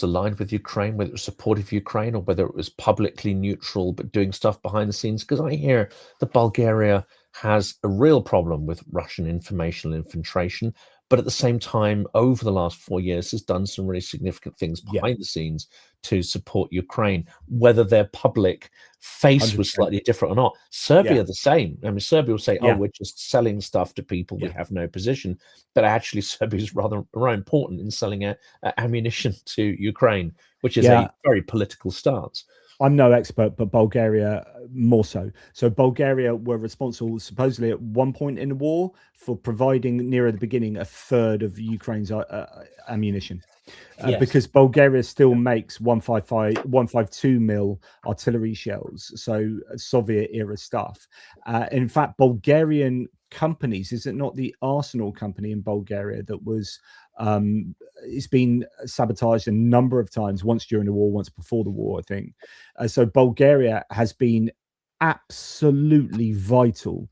aligned with Ukraine, whether it was supportive of Ukraine, or whether it was publicly neutral but doing stuff behind the scenes? Because I hear that Bulgaria has a real problem with Russian informational infiltration, but at the same time, over the last 4 years, has done some really significant things behind the scenes to support Ukraine. Whether their public face 100%. Was slightly different or not. Serbia, the same. I mean, Serbia will say, oh, we're just selling stuff to people. We have no position. But actually, Serbia is rather important in selling ammunition to Ukraine, which is a very political stance. I'm no expert, but Bulgaria more so. So Bulgaria were responsible, supposedly at one point in the war, for providing near the beginning a third of Ukraine's ammunition. Because Bulgaria still makes 152 mil artillery shells, so Soviet era stuff. In fact, Bulgarian companies, is it not the Arsenal company in Bulgaria that was it's been sabotaged a number of times, once during the war, once before the war, I think. So Bulgaria has been absolutely vital,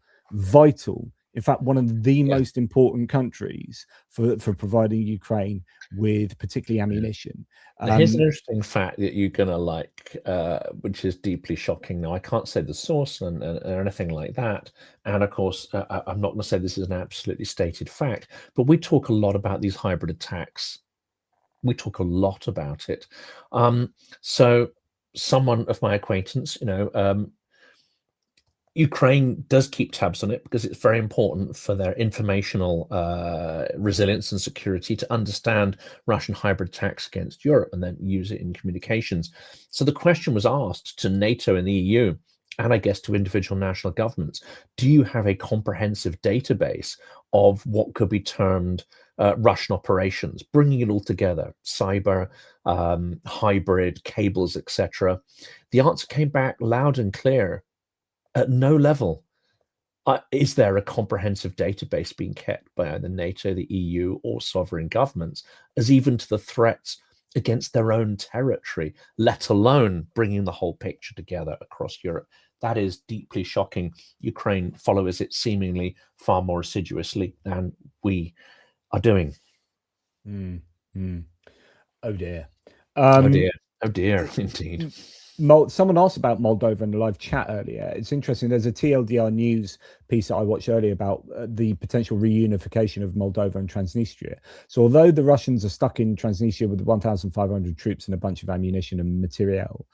in fact, one of the most important countries for providing Ukraine with particularly ammunition. Here's an interesting fact that you're going to like, which is deeply shocking. Now, I can't say the source or anything like that. And of course, I'm not going to say this is an absolutely stated fact, but we talk a lot about these hybrid attacks. We talk a lot about it. So someone of my acquaintance, Ukraine does keep tabs on it because it's very important for their informational resilience and security to understand Russian hybrid attacks against Europe and then use it in communications. So the question was asked to NATO and the EU, and I guess to individual national governments, do you have a comprehensive database of what could be termed Russian operations, bringing it all together, cyber, hybrid, cables, etc.? The answer came back loud and clear. At no level is there a comprehensive database being kept by either NATO, the EU, or sovereign governments, as even to the threats against their own territory, let alone bringing the whole picture together across Europe. That is deeply shocking. Ukraine follows it seemingly far more assiduously than we are doing. Oh dear. Oh dear, indeed. Someone asked about Moldova in the live chat earlier. It's interesting. There's a TLDR news piece that I watched earlier about the potential reunification of Moldova and Transnistria. So although the Russians are stuck in Transnistria with 1,500 troops and a bunch of ammunition and materiel,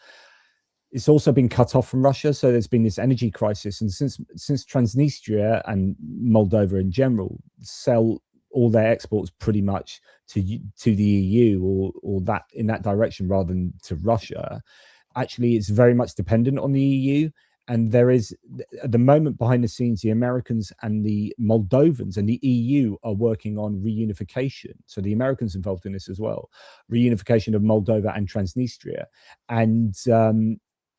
it's also been cut off from Russia. So there's been this energy crisis, and since Transnistria and Moldova in general sell all their exports pretty much to the EU or that in that direction rather than to Russia, actually it's very much dependent on the EU. And there is, at the moment, behind the scenes, the Americans and the Moldovans and the EU are working on reunification. So the Americans involved in this as well, reunification of Moldova and Transnistria. And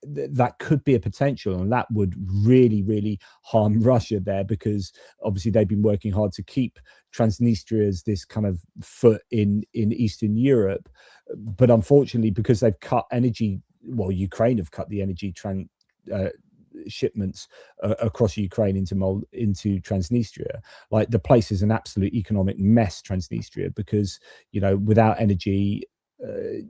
that could be a potential, and that would really, really harm Russia there, because obviously they've been working hard to keep Transnistria as this kind of foot in Eastern Europe. But unfortunately, because they've cut energy, well, Ukraine have cut the energy shipments across Ukraine into Transnistria. Like, the place is an absolute economic mess, Transnistria, because, you know, without energy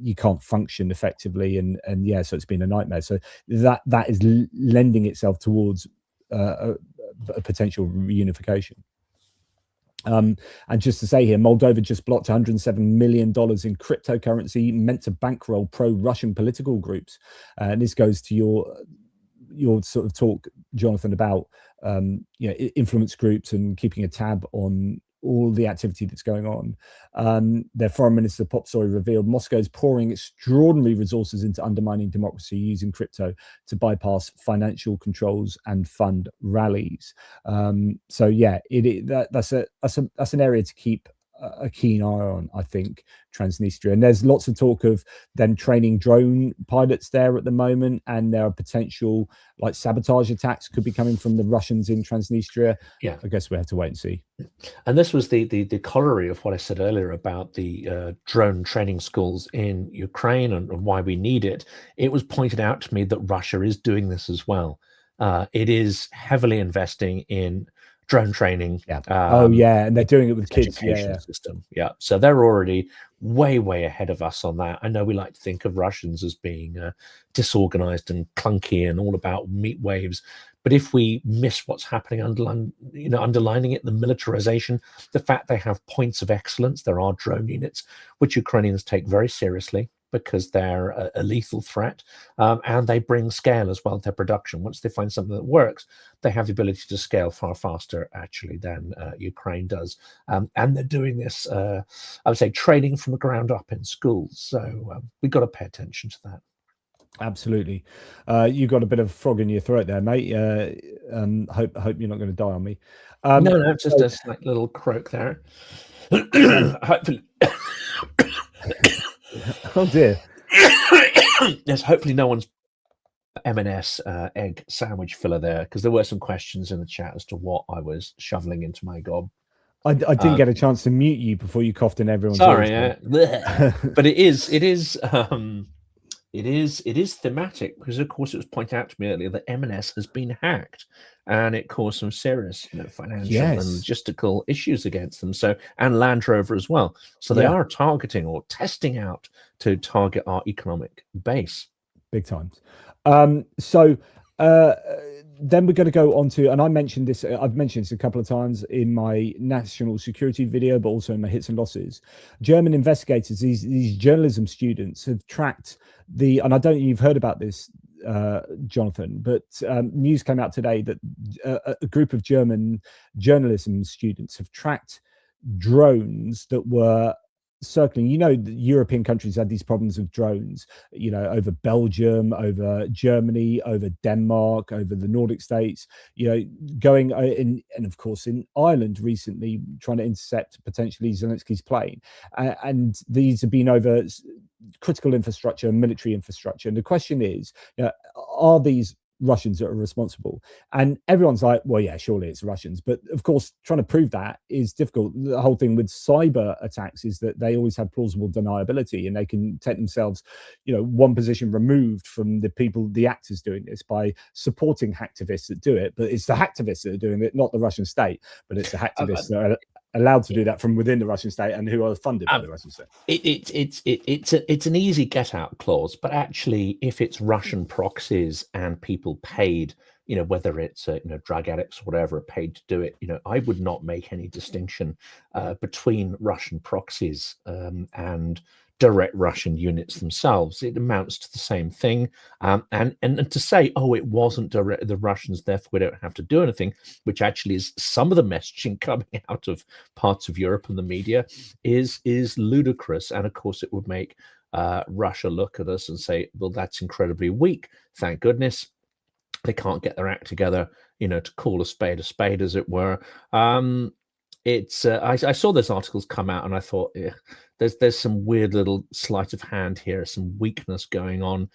you can't function effectively, and yeah, so it's been a nightmare. So that is lending itself towards a potential reunification. And just to say here, Moldova just blocked $107 million in cryptocurrency meant to bankroll pro-Russian political groups. And this goes to your sort of talk, Jonathan, about you know, influence groups and keeping a tab on all the activity that's going on. Their foreign minister Popsoy revealed Moscow is pouring extraordinary resources into undermining democracy using crypto to bypass financial controls and fund rallies. So yeah, that's an area to keep a keen eye on, I think, Transnistria. And there's lots of talk of them training drone pilots there at the moment, and there are potential like sabotage attacks could be coming from the Russians in Transnistria. Yeah, I guess we have to wait and see. And this was the corollary of what I said earlier about the drone training schools in Ukraine and why we need it. It was pointed out to me that Russia is doing this as well. It is heavily investing in drone training. Yeah. Oh yeah, and they're doing it with kids. Education system. Yeah. So they're already way ahead of us on that. I know we like to think of Russians as being disorganized and clunky and all about meat waves, but if we miss what's happening underlining it, the militarization, the fact they have points of excellence, there are drone units which Ukrainians take very seriously, because they're a lethal threat, and they bring scale as well to their production. Once they find something that works, they have the ability to scale far faster, actually, than Ukraine does. And they're doing this, I would say, training from the ground up in schools. So we've got to pay attention to that. Absolutely. You got a bit of frog in your throat there, mate. Hope you're not going to die on me. No, just a slight little croak there. Hopefully. Oh dear. Yes, hopefully no one's M&S egg sandwich filler there, because there were some questions in the chat as to what I was shoveling into my gob. I didn't get a chance to mute you before you coughed in everyone's sorry, ears. but it is thematic, because of course it was pointed out to me earlier that M&S has been hacked, and it caused some serious, financial and logistical issues against them. So, and Land Rover as well. So they are targeting or testing out to target our economic base. Big times. Then we're going to go on to, and I mentioned this, I've mentioned this a couple of times in my national security video, but also in my hits and losses. German investigators, these journalism students, have tracked and I don't know if you've heard about this, Jonathan, but news came out today that a group of German journalism students have tracked drones that were circling. The European countries had these problems with drones, over Belgium, over Germany, over Denmark, over the Nordic states, going in, and of course in Ireland recently, trying to intercept potentially Zelensky's plane. And these have been over critical infrastructure, military infrastructure. And the question is, are these Russians that are responsible? And everyone's like, well, yeah, surely it's Russians. But of course, trying to prove that is difficult. The whole thing with cyber attacks is that they always have plausible deniability, and they can take themselves, one position removed from the actors doing this by supporting hacktivists that do it. But it's the hacktivists that are doing it, not the Russian state, but it's the hacktivists that are allowed to do that from within the Russian state and who are funded by the Russian state. It's an easy get out clause, but actually, if it's Russian proxies and people paid, whether it's drug addicts or whatever, paid to do it, I would not make any distinction between Russian proxies and direct Russian units themselves. It amounts to the same thing. And to say, oh, it wasn't direct the Russians, therefore we don't have to do anything, which actually is some of the messaging coming out of parts of Europe and the media, is ludicrous. And of course, it would make Russia look at us and say, well, that's incredibly weak. Thank goodness they can't get their act together, to call a spade, as it were. I saw those articles come out and I thought, yeah, there's some weird little sleight of hand here, some weakness going on.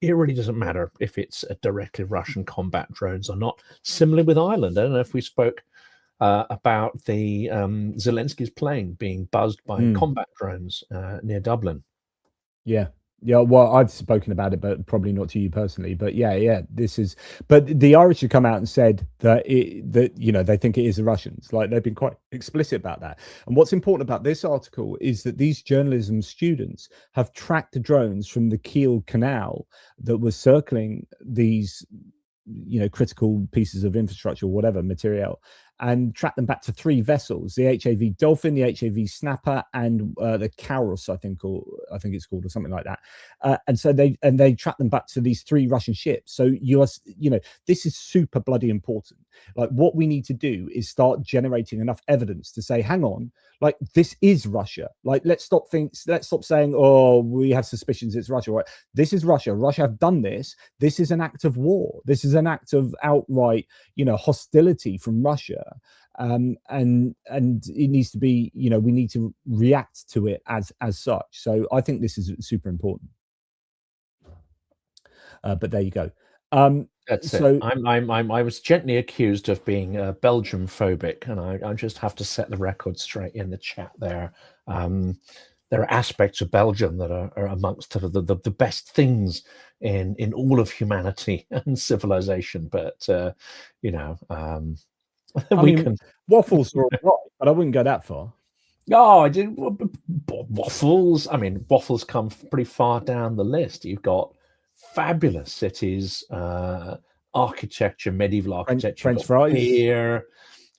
It really doesn't matter if it's directly Russian combat drones or not. Similarly with Ireland, I don't know if we spoke about the Zelensky's plane being buzzed by combat drones near Dublin. Yeah. Well, I've spoken about it, but probably not to you personally. But yeah, this is. But the Irish have come out and said that they think it is the Russians. Like, they've been quite explicit about that. And what's important about this article is that these journalism students have tracked the drones from the Kiel Canal that was circling these, critical pieces of infrastructure or whatever material, and track them back to 3 vessels: the HAV Dolphin, the HAV Snapper, and the Kauros, I think it's called, or something like that. And so they track them back to these 3 Russian ships. So this is super bloody important. Like, what we need to do is start generating enough evidence to say, hang on, like, this is Russia. Like, let's stop saying, oh, we have suspicions it's Russia. Right? This is Russia. Russia have done this. This is an act of war. This is an act of outright, hostility from Russia. And it needs to be, we need to react to it as such. So I think this is super important. But there you go. That's it. I was gently accused of being Belgium phobic, and I just have to set the record straight in the chat there. There are aspects of Belgium that are amongst the best things in all of humanity and civilization, but waffles are all right, but I wouldn't go that far. Oh, I did waffles. I mean, waffles come pretty far down the list. You've got fabulous cities, architecture, medieval architecture, French fries, beer,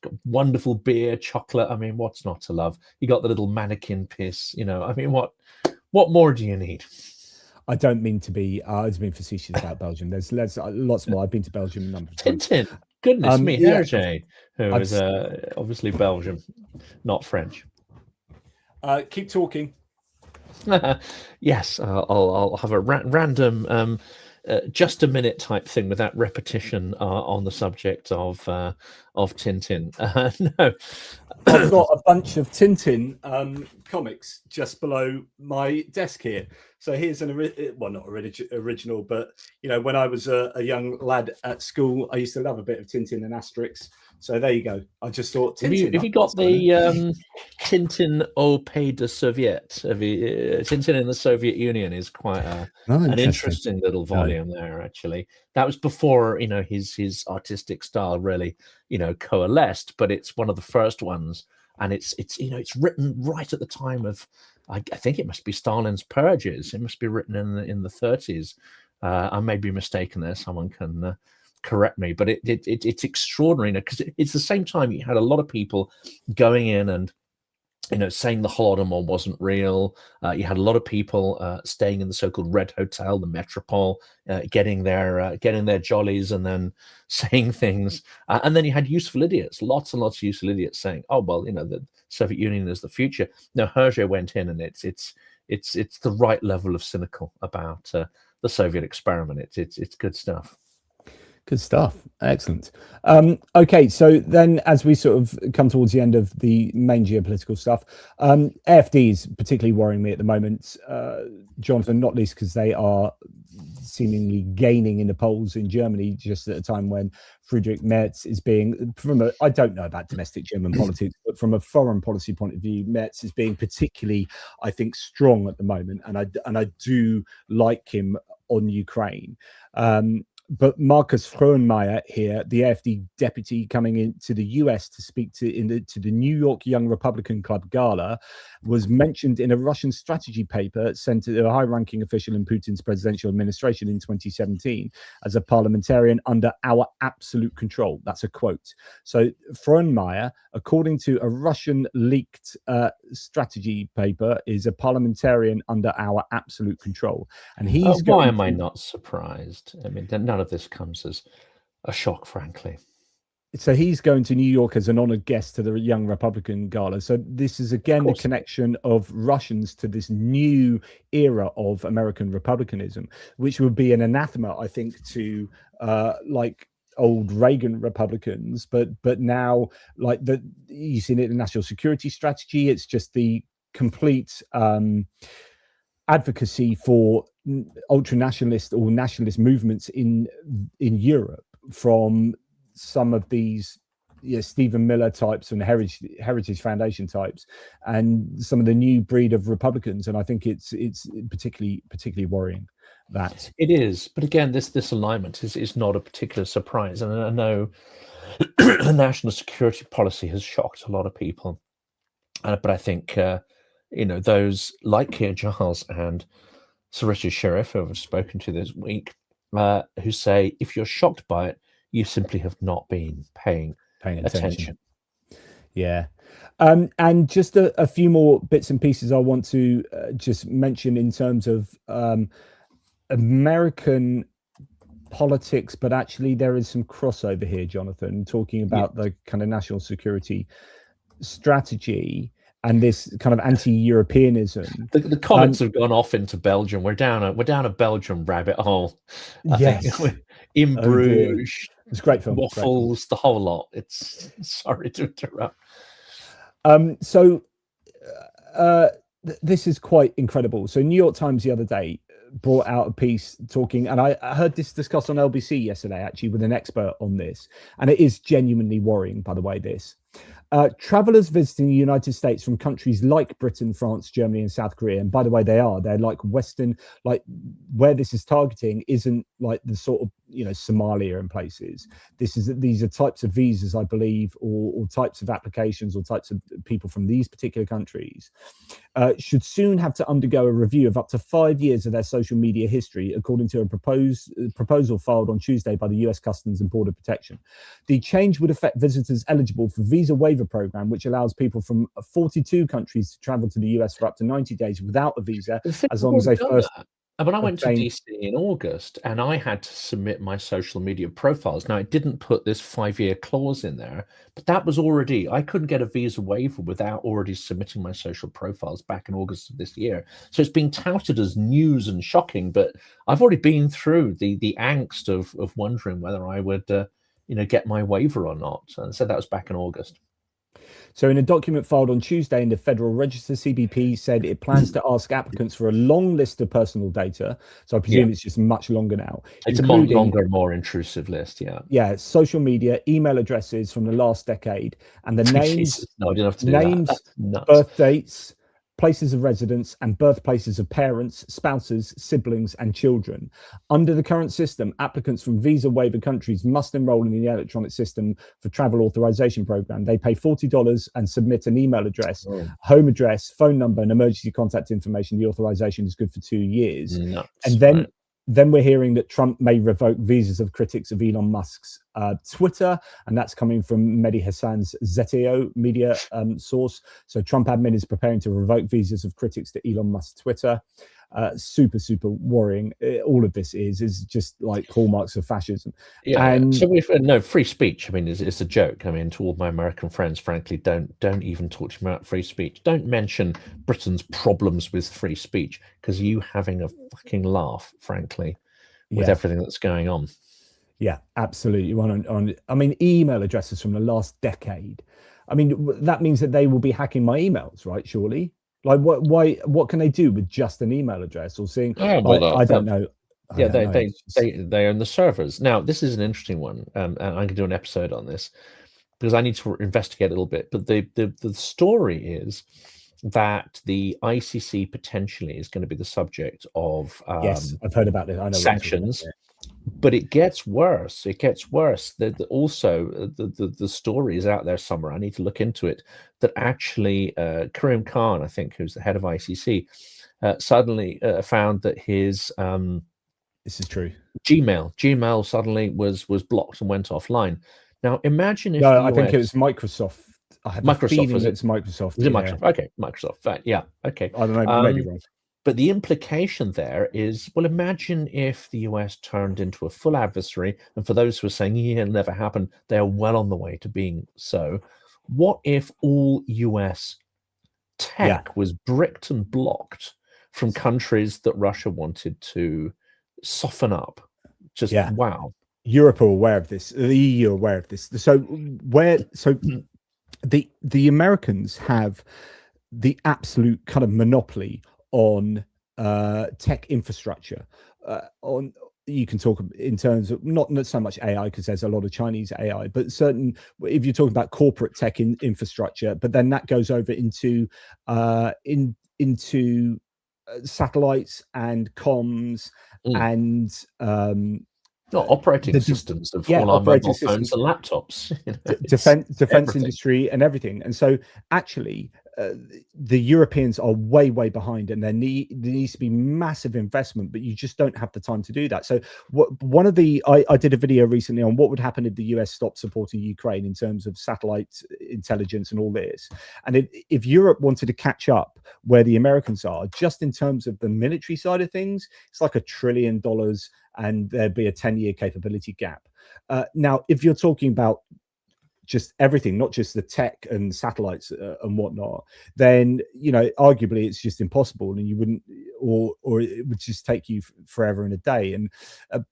got wonderful beer, chocolate. I mean, what's not to love? You got the little mannequin piss. I mean, what more do you need? I don't mean to be. I was being facetious about Belgium. There's lots more. I've been to Belgium a number of times. Tintin, goodness me, Hergé, who is obviously Belgium, not French. Keep talking. Yes, I'll have a random just a minute type thing without repetition on the subject of Tintin. No, I've got a bunch of Tintin comics just below my desk here. So here's not original, but when I was a young lad at school, I used to love a bit of Tintin and Asterix. So there you go. I just thought, Tintin. Have you got the Tintin au Pays de Soviet? Tintin in the Soviet Union is quite an interesting little volume there, actually. That was before, his artistic style really, coalesced, but it's one of the first ones. And it's written right at the time of, I think it must be Stalin's purges. It must be written in the 30s. I may be mistaken there. Someone can correct me, but it's extraordinary because it's the same time you had a lot of people going in and saying the Holodomor wasn't real. You had a lot of people staying in the so-called Red Hotel, the Metropole, getting their jollies and then saying things. And then you had useful idiots, lots and lots of useful idiots saying, "Oh well, the Soviet Union is the future." No, Hergé went in, and it's the right level of cynical about the Soviet experiment. It's good stuff. Good stuff. Excellent. Okay, so then as we sort of come towards the end of the main geopolitical stuff, AfD is particularly worrying me at the moment, Jonathan, not least because they are seemingly gaining in the polls in Germany just at a time when Friedrich Merz is being, I don't know about domestic German politics, but from a foreign policy point of view, Merz is being particularly, I think, strong at the moment, and I do like him on Ukraine. But Marcus Frohnmayer here, the AfD deputy coming into the US to speak to the New York Young Republican Club gala, was mentioned in a Russian strategy paper sent to a high-ranking official in Putin's presidential administration in 2017 as a parliamentarian under our absolute control. That's a quote. So Frohnmayer, according to a Russian leaked strategy paper, is a parliamentarian under our absolute control. And he's why am I not surprised? I mean, none of this comes as a shock, frankly. So he's going to New York as an honored guest to the Young Republican Gala. So this is again the connection of Russians to this new era of American republicanism, which would be an anathema, I think, to like old Reagan Republicans. But now, like you've seen it in the national security strategy. It's just the complete advocacy for ultra-nationalist or nationalist movements in Europe from some of these Stephen Miller types and Heritage Foundation types, and some of the new breed of Republicans. And I think it's particularly worrying that it is. But again, this alignment is not a particular surprise. And I know the national security policy has shocked a lot of people, but I think those like Keir Giles and Sir Richard Sheriff, who I've spoken to this week, who say if you're shocked by it, you simply have not been paying attention. Yeah. And just a few more bits and pieces I want to just mention in terms of American politics, but actually there is some crossover here, Jonathan, talking about the kind of national security strategy and this kind of anti-Europeanism. The comments have gone off into Belgium. We're down a Belgium rabbit hole. I think in Bruges. It's a great film. Waffles, the whole lot. It's sorry to interrupt. This is quite incredible. So New York Times the other day brought out a piece talking, and I heard this discussed on LBC yesterday, actually, with an expert on this. And it is genuinely worrying, by the way, this. Travelers visiting the United States from countries like Britain, France, Germany, and South Korea, and by the way, they're like Western, like where this is targeting isn't like the sort of Somalia and places. These are types of visas, I believe, or types of applications or types of people from these particular countries should soon have to undergo a review of up to 5 years of their social media history, according to a proposal filed on Tuesday by the US Customs and Border Protection. The change would affect visitors eligible for visa waiver program, which allows people from 42 countries to travel to the US for up to 90 days without a visa, as long as they first. When I went to DC in August and I had to submit my social media profiles. Now, it didn't put this 5-year clause in there, but that was already, I couldn't get a visa waiver without already submitting my social profiles back in August of this year. So it's being touted as news and shocking, but I've already been through the angst of wondering whether I would, get my waiver or not. And so that was back in August. So in a document filed on Tuesday in the Federal Register, CBP said it plans to ask applicants for a long list of personal data. So I presume it's just much longer now. It's a longer, more intrusive list, Yeah, social media, email addresses from the last decade, and the names, no, I didn't have to do that. Birth dates, places of residence, and birthplaces of parents, spouses, siblings, and children. Under the current system, applicants from visa waiver countries must enroll in the electronic system for travel authorization program. They pay $40 and submit an email address, home address, phone number, and emergency contact information. The authorization is good for 2 years. And then we're hearing that Trump may revoke visas of critics of Elon Musk's Twitter, and that's coming from Mehdi Hassan's ZTO media source. So Trump admin is preparing to revoke visas of critics to Elon Musk's Twitter. Super worrying. All of this is just like hallmarks of fascism. So no free speech. I mean, it's a joke. I mean, to all my American friends, frankly, don't even talk to me about free speech. Don't mention Britain's problems with free speech, because you having a fucking laugh, frankly, with everything that's going on. Yeah, absolutely. I mean, email addresses from the last decade. I mean, that means that they will be hacking my emails, right? Surely. Like, what can they do with just an email address or seeing? I don't know. They own the servers. Now, this is an interesting one, and I can do an episode on this because I need to investigate a little bit. But the story is that the ICC potentially is going to be the subject of yes, I've heard about this. I know sanctions But it gets worse. It gets worse. Also, the story is out there somewhere. I need to look into it. That actually, Karim Khan, I think, who's the head of ICC, suddenly found that his This is true. Gmail suddenly was blocked and went offline. Now, imagine if No, the I think it was US, Microsoft. I have a Microsoft, feeling was it? it's Microsoft. Was it Yeah, Microsoft? Okay, Microsoft. Right, yeah, okay. I don't know, maybe wrong. But the implication there is, well, imagine if the US turned into a full adversary, and for those who are saying, yeah, it'll never happen, they are well on the way to being so. What if all US tech was bricked and blocked from countries that Russia wanted to soften up? Just wow. Europe are aware of this. The EU are aware of this. So the Americans have the absolute kind of monopoly on tech infrastructure. On you can talk in terms of not so much AI, because there's a lot of Chinese AI, but certain, if you're talking about corporate tech infrastructure, but then that goes over into satellites and comms and operating systems of all our mobile phones and laptops, defense industry and everything. And so actually the Europeans are way behind, and there needs to be massive investment, but you just don't have the time to do that. So I did a video recently on what would happen if the US stopped supporting Ukraine in terms of satellite intelligence and all this. And if Europe wanted to catch up where the Americans are, just in terms of the military side of things, it's like $1 trillion, and there'd be a 10-year capability gap. Now, if you're talking about just everything, not just the tech and satellites and whatnot, then arguably it's just impossible, and you wouldn't, or it would just take you forever and a day. And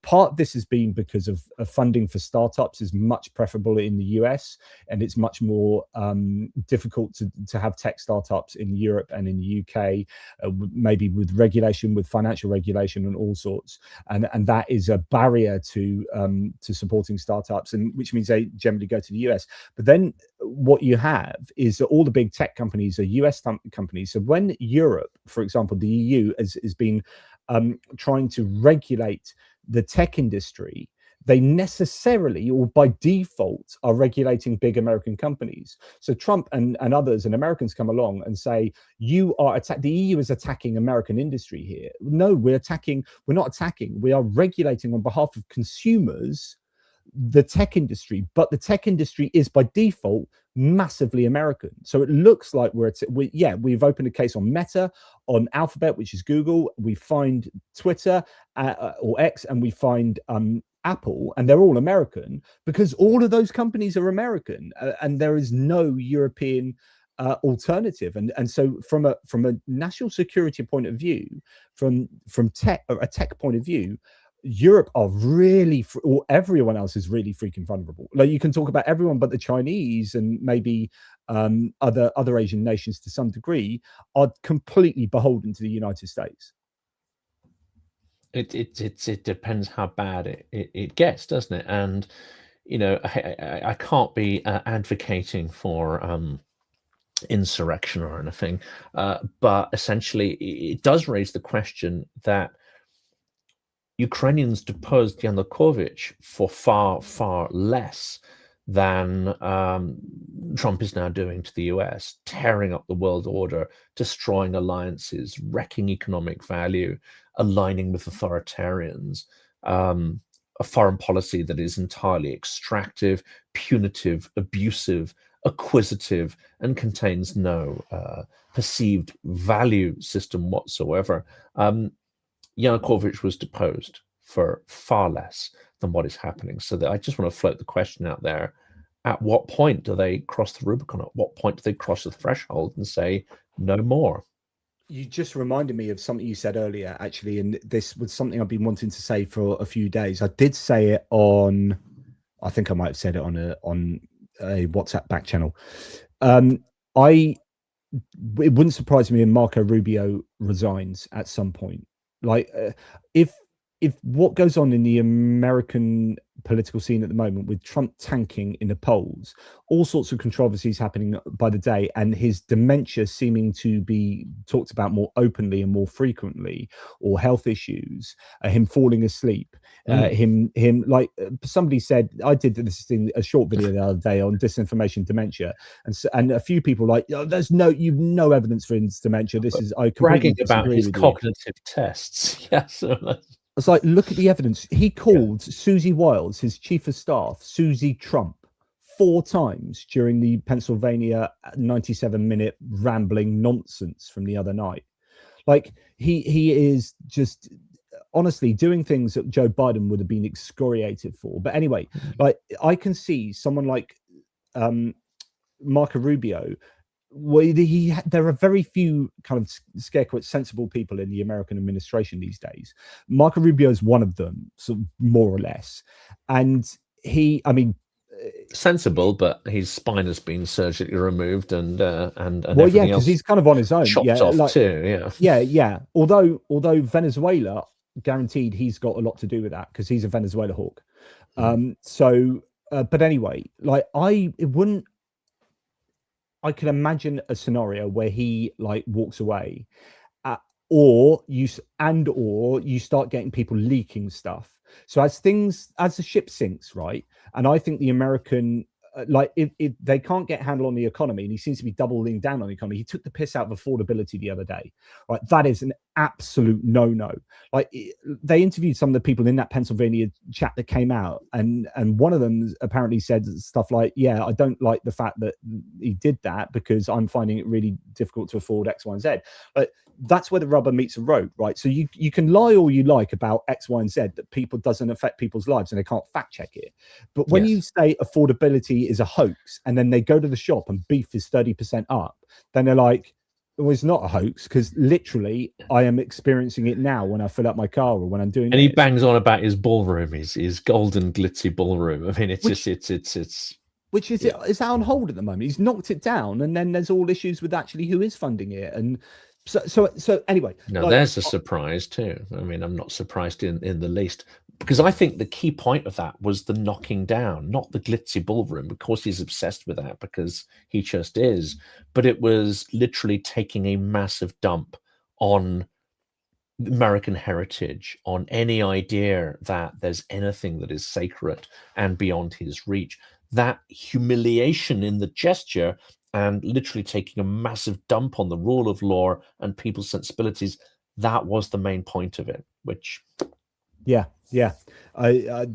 part of this has been because of funding for startups is much preferable in the US, and it's much more difficult to have tech startups in Europe and in the UK, maybe with regulation, with financial regulation and all sorts, and that is a barrier to supporting startups, and which means they generally go to the US. But then what you have is that all the big tech companies are US companies. So when Europe, for example, the EU has been trying to regulate the tech industry, they necessarily, or by default, are regulating big American companies. So Trump and others and Americans come along and say, the EU is attacking American industry here. No, we're not attacking. We are regulating on behalf of consumers the tech industry, but the tech industry is by default massively American. So it looks like we've opened a case on Meta, on Alphabet, which is Google. We find Twitter or X, and we find Apple, and they're all American because all of those companies are American, and there is no European alternative. And so from a national security point of view, from a tech point of view, Europe are really, or everyone else is really freaking vulnerable. Like, you can talk about everyone but the Chinese and maybe other Asian nations to some degree are completely beholden to the United States. It depends how bad it gets, doesn't it? And I can't be advocating for insurrection or anything, but essentially it does raise the question that Ukrainians deposed Yanukovych for far less than Trump is now doing to the US, tearing up the world order, destroying alliances, wrecking economic value, aligning with authoritarians, a foreign policy that is entirely extractive, punitive, abusive, acquisitive, and contains no perceived value system whatsoever. Yanukovych was deposed for far less than what is happening. So that I just want to float the question out there: at what point do they cross the Rubicon? At what point do they cross the threshold and say no more? You just reminded me of something you said earlier, actually, and this was something I've been wanting to say for a few days. I did say it on, I think I might have said it on a WhatsApp back channel. It wouldn't surprise me if Marco Rubio resigns at some point. Like, if if what goes on in the American political scene at the moment, with Trump tanking in the polls, all sorts of controversies happening by the day, and his dementia seeming to be talked about more openly and more frequently, or health issues, him falling asleep, him like somebody said, I did this thing, a short video the other day on disinformation dementia, and a few people like, oh, you've no evidence for his dementia. This is, I completely bragging about his with cognitive tests. Yes. It's like, look at the evidence. He called Susie Wiles, his chief of staff, Susie Trump, 4 times during the Pennsylvania 97-minute rambling nonsense from the other night. Like, he is just honestly doing things that Joe Biden would have been excoriated for. But anyway, like, I can see someone like Marco Rubio. Well, there are very few kind of scare quote sensible people in the American administration these days. Marco Rubio is one of them, so more or less. And I mean, sensible, but his spine has been surgically removed, and well, yeah, because he's kind of on his own, chopped off too. Yeah. Although Venezuela guaranteed he's got a lot to do with that, because he's a Venezuela hawk. But anyway, like, I can imagine a scenario where he like walks away, or you start getting people leaking stuff. So as the ship sinks, right? And I think the American, if they can't get a handle on the economy, and he seems to be doubling down on the economy. He took the piss out of affordability the other day, right? That is an absolute no-no. Like, they interviewed some of the people in that Pennsylvania chat that came out, and one of them apparently said stuff like, yeah, I don't like the fact that he did that, because I'm finding it really difficult to afford X, Y, and Z. But that's where the rubber meets the road, right? So you can lie all you like about X, Y, and Z, that people doesn't affect people's lives and they can't fact check it. But when you say affordability is a hoax, and then they go to the shop and beef is 30% up, then they're like, well, it's not a hoax, because literally I am experiencing it now when I fill up my car or when I'm doing. And he bangs on about his ballroom, his golden glitzy ballroom. I mean, it's which is that on hold at the moment? He's knocked it down, and then there's all issues with actually who is funding it. And so anyway, no, there's a surprise too. I mean, I'm not surprised in the least, because I think the key point of that was the knocking down, not the glitzy ballroom. Of course, he's obsessed with that because he just is, but it was literally taking a massive dump on American heritage, on any idea that there's anything that is sacred and beyond his reach. That humiliation in the gesture, and literally taking a massive dump on the rule of law and people's sensibilities, that was the main point of it, which... Yeah, I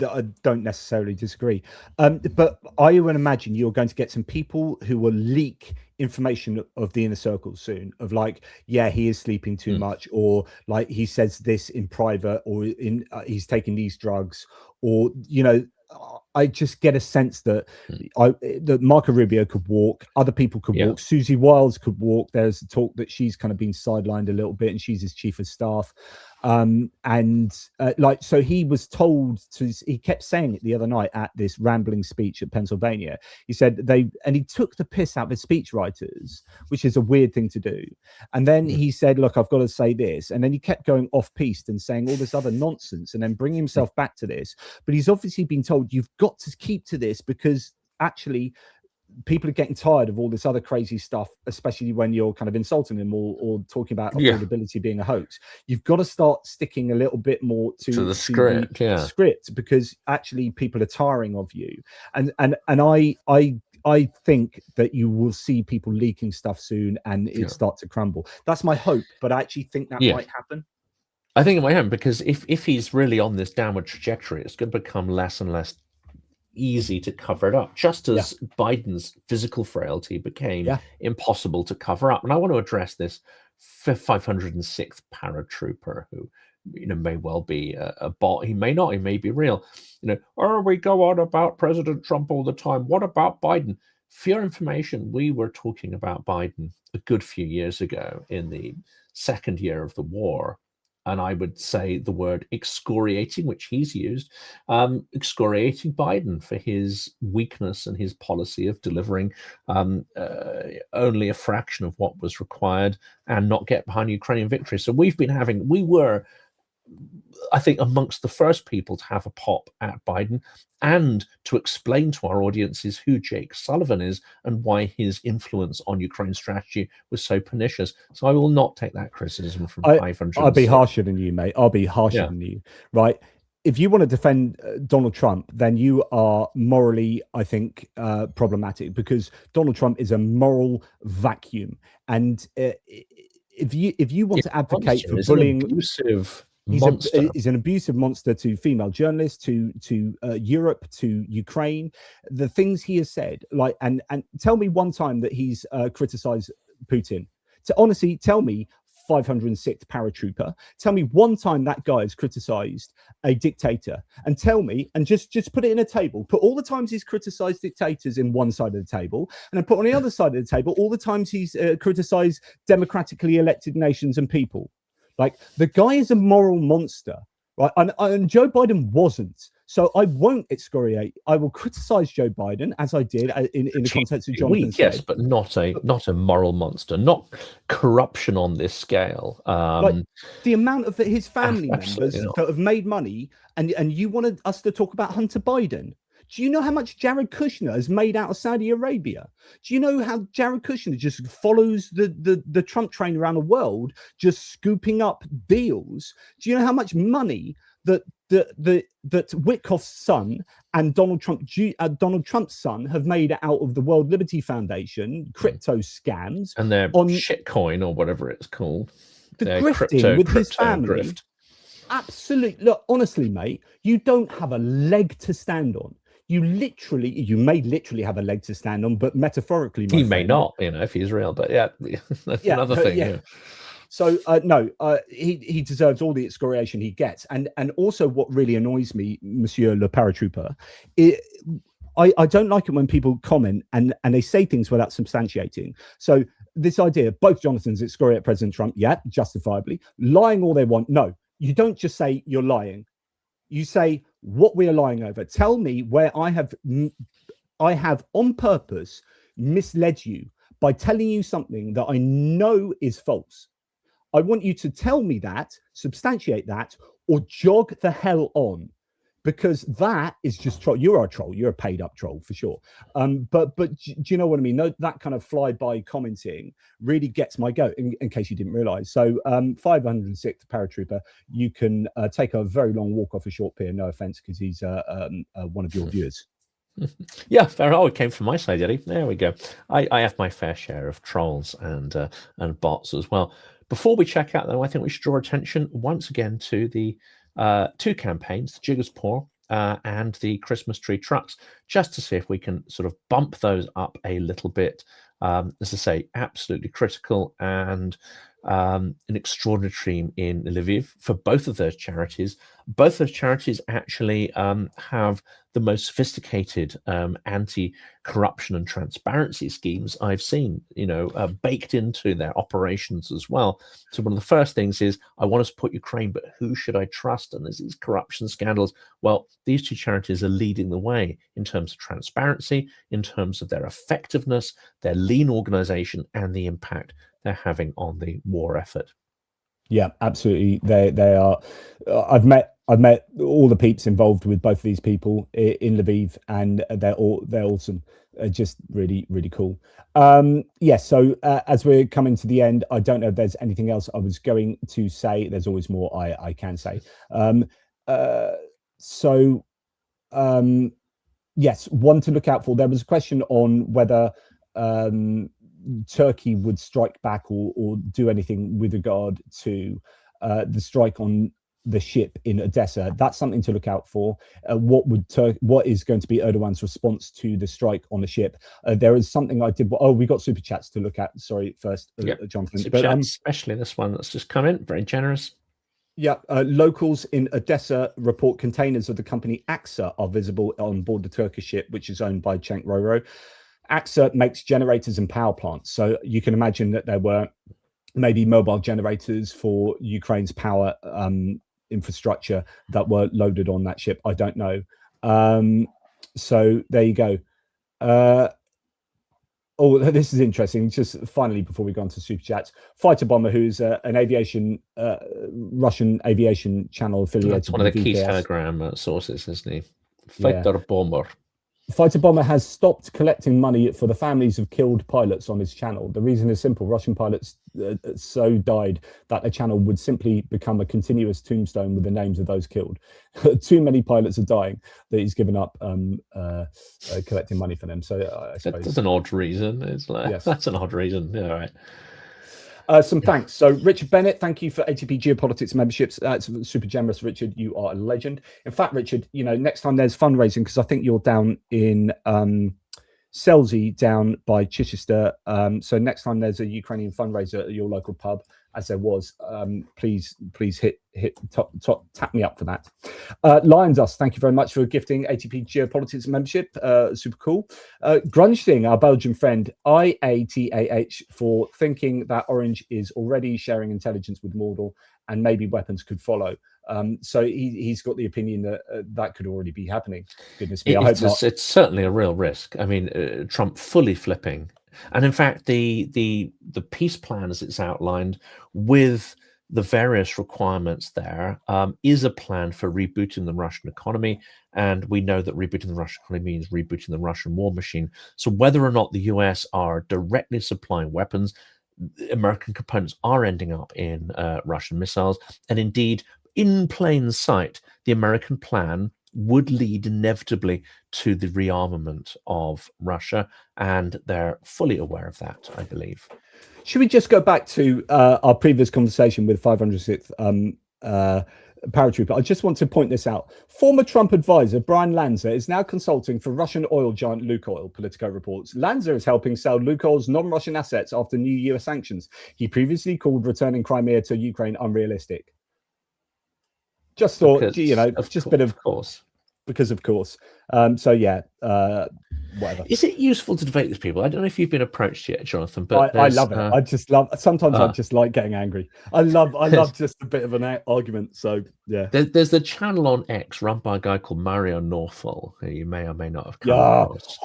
don't necessarily disagree. But I would imagine you're going to get some people who will leak information of the inner circle soon, of like, yeah, he is sleeping too much, or like he says this in private, or he's taking these drugs, or, you know, I just get a sense that that Marco Rubio could walk, other people could walk, Susie Wiles could walk. There's talk that she's kind of been sidelined a little bit, and she's his chief of staff. So he was told to, he kept saying it the other night at this rambling speech at Pennsylvania. He said he took the piss out of his speech writers, which is a weird thing to do. And then he said, look, I've got to say this. And then he kept going off piste and saying all this other nonsense, and then bringing himself back to this. But he's obviously been told, you've got to keep to this, because actually people are getting tired of all this other crazy stuff, especially when you're kind of insulting them or talking about affordability being a hoax. You've got to start sticking a little bit more to the script, because actually people are tiring of you. And I think that you will see people leaking stuff soon, and it start to crumble. That's my hope, but I actually think that might happen. I think it might happen, because if he's really on this downward trajectory, it's going to become less and less easy to cover it up, just as Biden's physical frailty became impossible to cover up. And I want to address this 506th paratrooper, who, you know, may well be a bot. He may not. He may be real. You know, we go on about President Trump all the time. What about Biden? For your information, we were talking about Biden a good few years ago in the second year of the war. And I would say the word excoriating, which he's used, excoriating Biden for his weakness and his policy of delivering only a fraction of what was required and not get behind Ukrainian victory. So we were I think, amongst the first people to have a pop at Biden and to explain to our audiences who Jake Sullivan is and why his influence on Ukraine strategy was so pernicious. So I will not take that criticism from 500. I'll be harsher than you, mate. I'll be harsher than you, right? If you want to defend Donald Trump, then you are morally, I think, problematic, because Donald Trump is a moral vacuum. And if you want to advocate for bullying, he's an abusive monster to female journalists, to Europe, to Ukraine. The things he has said, like, and tell me one time that he's criticized Putin. So honestly, tell me, 506th paratrooper, tell me one time that guy has criticized a dictator, and tell me, and just put it in a table, put all the times he's criticized dictators in one side of the table, and then put on the other side of the table all the times he's criticized democratically elected nations and people. Like, the guy is a moral monster, right? And Joe Biden wasn't. So I won't excoriate. I will criticize Joe Biden, as I did in the context of Jonathan. Yes, but not a moral monster, not corruption on this scale. Like, the amount of his family members that have made money, and you wanted us to talk about Hunter Biden. Do you know how much Jared Kushner has made out of Saudi Arabia? Do you know how Jared Kushner just follows the Trump train around the world, just scooping up deals? Do you know how much money that Witkoff's son and Donald Trump's son have made out of the World Liberty Foundation crypto scams and their shitcoin, or whatever it's called, the grifting with his family? Grift. Absolutely. Look, honestly, mate, you don't have a leg to stand on. You may literally have a leg to stand on, but metaphorically, he may not, if he's real. But that's another thing. Yeah. So no, he deserves all the excoriation he gets, and also what really annoys me, Monsieur le Paratrooper, I don't like it when people comment and they say things without substantiating. So this idea, both Jonathans excoriate President Trump, justifiably, lying all they want. No, you don't just say you're lying. You say what we are lying over. Tell me where I have on purpose misled you by telling you something that I know is false. I want you to tell me that, substantiate that, or jog the hell on, because that is just troll. You're a troll. You're a paid up troll for sure. But do you know what I mean? No, that kind of fly-by commenting really gets my goat, in case you didn't realize. So 506th paratrooper, you can take a very long walk off a short pier. No offense, because he's one of your viewers. Yeah, fair. Oh, it came from my side, Eddie. There we go. I have my fair share of trolls and bots as well. Before we check out, though, I think we should draw attention once again to the two campaigns, the Jiggers Pour and the Christmas tree trucks, just to see if we can sort of bump those up a little bit. As I say, absolutely critical, and an extraordinary team in Lviv for both of those charities. Both those charities actually have the most sophisticated anti-corruption and transparency schemes I've seen, baked into their operations as well. So one of the first things is, I want to support Ukraine, but who should I trust? And there's these corruption scandals. Well, these two charities are leading the way in terms of transparency, in terms of their effectiveness, their lean organization, and the impact they're having on the war effort. Yeah, absolutely. They are. I've met all the peeps involved with both of these people in Lviv, and they're awesome. Just really, really cool. So as we're coming to the end, I don't know if there's anything else I was going to say. There's always more I can say. Yes, one to look out for. There was a question on whether Turkey would strike back or do anything with regard to the strike on the ship in Odessa. That's something to look out for. What is going to be Erdogan's response to the strike on the ship? There is something I did. Oh, we got super chats to look at. Sorry, first, Jonathan. Super chats, especially this one that's just come in. Very generous. Yeah, locals in Odessa report containers of the company AXA are visible on board the Turkish ship, which is owned by Cenk Roro. AXA makes generators and power plants, so you can imagine that there were maybe mobile generators for Ukraine's power infrastructure that were loaded on that ship. I don't know. So there you go. Oh, this is interesting. Just finally, before we go on to super chats, Fighter Bomber, who's an Russian aviation channel affiliated That's one of the with key VKS. Telegram sources, isn't he? Yeah. Fighter Bomber. Fighter Bomber has stopped collecting money for the families of killed pilots on his channel. The reason is simple. Russian pilots so died that the channel would simply become a continuous tombstone with the names of those killed. Too many pilots are dying that he's given up collecting money for them. So I suppose that's an odd reason. It's like, yes. That's an odd reason. Yeah, right. Some thanks. So Richard Bennett, thank you for ATP Geopolitics memberships. That's super generous, Richard. You are a legend. In fact, Richard, you know, next time there's fundraising, because I think you're down in Selsey, down by Chichester. So next time there's a Ukrainian fundraiser at your local pub, as there was, please tap me up for that. Lions Us, thank you very much for gifting ATP Geopolitics membership. Super cool. Grunge Thing, our Belgian friend, IATAH, for thinking that Orange is already sharing intelligence with Mordor and maybe weapons could follow. So he's got the opinion that that could already be happening. Goodness me, I hope not. It's certainly a real risk. I mean, Trump fully flipping. And in fact, the peace plan as it's outlined with the various requirements there is a plan for rebooting the Russian economy. And we know that rebooting the Russian economy means rebooting the Russian war machine. So whether or not the US are directly supplying weapons, American components are ending up in Russian missiles. And indeed, in plain sight, the American plan would lead inevitably to the rearmament of Russia, and they're fully aware of that, I believe. Should we just go back to our previous conversation with 506th paratrooper? I just want to point this out. Former Trump advisor Brian Lanza is now consulting for Russian oil giant Lukoil, Politico reports. Lanza is helping sell Lukoil's non-Russian assets after new US sanctions. He previously called returning Crimea to Ukraine unrealistic. Just thought, because, you know, just a bit of course. Because of course. So yeah, whatever. Is it useful to debate with people? I don't know if you've been approached yet, Jonathan, but I love it. I just love. Sometimes I just like getting angry. I love just a bit of an argument. So yeah. There's the channel on X run by a guy called Mario Norfol, who you may or may not have come across.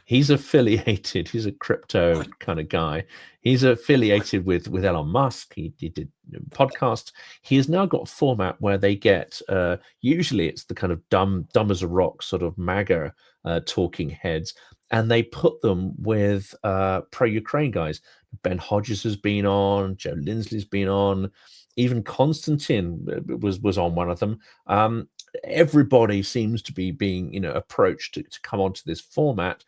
He's affiliated. He's a crypto kind of guy. He's affiliated with Elon Musk. He did podcasts. He has now got a format where they get usually it's the kind of dumb as a rock sort of MAGA talking heads, and they put them with pro-Ukraine guys. Ben Hodges has been on. Joe Lindsley's been on. Even Konstantin was on one of them. Everybody seems to be being, approached to come onto this format.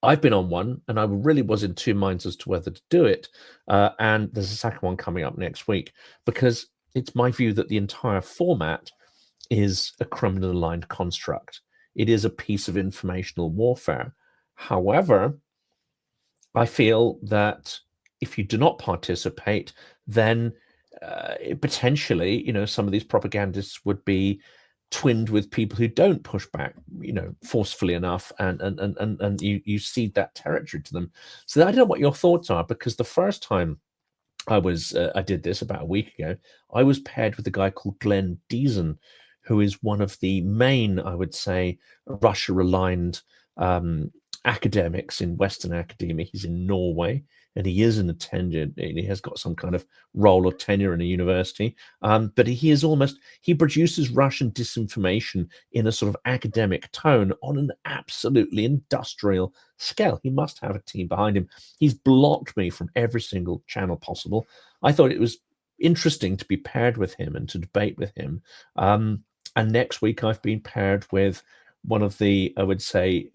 I've been on one, and I really was in two minds as to whether to do it. And there's a second one coming up next week, because it's my view that the entire format is a criminal aligned construct. It is a piece of informational warfare. However, I feel that if you do not participate, then potentially, some of these propagandists would be twinned with people who don't push back, forcefully enough, and you cede that territory to them. So I don't know what your thoughts are, because the first time I did this about a week ago, I was paired with a guy called Glenn Deason, who is one of the main, I would say, Russia-aligned academics in Western academia. He's in Norway, and he is in a tenure. He has got some kind of role or tenure in a university. But he produces Russian disinformation in a sort of academic tone on an absolutely industrial scale. He must have a team behind him. He's blocked me from every single channel possible. I thought it was interesting to be paired with him and to debate with him. And next week I've been paired with one of the, I would say,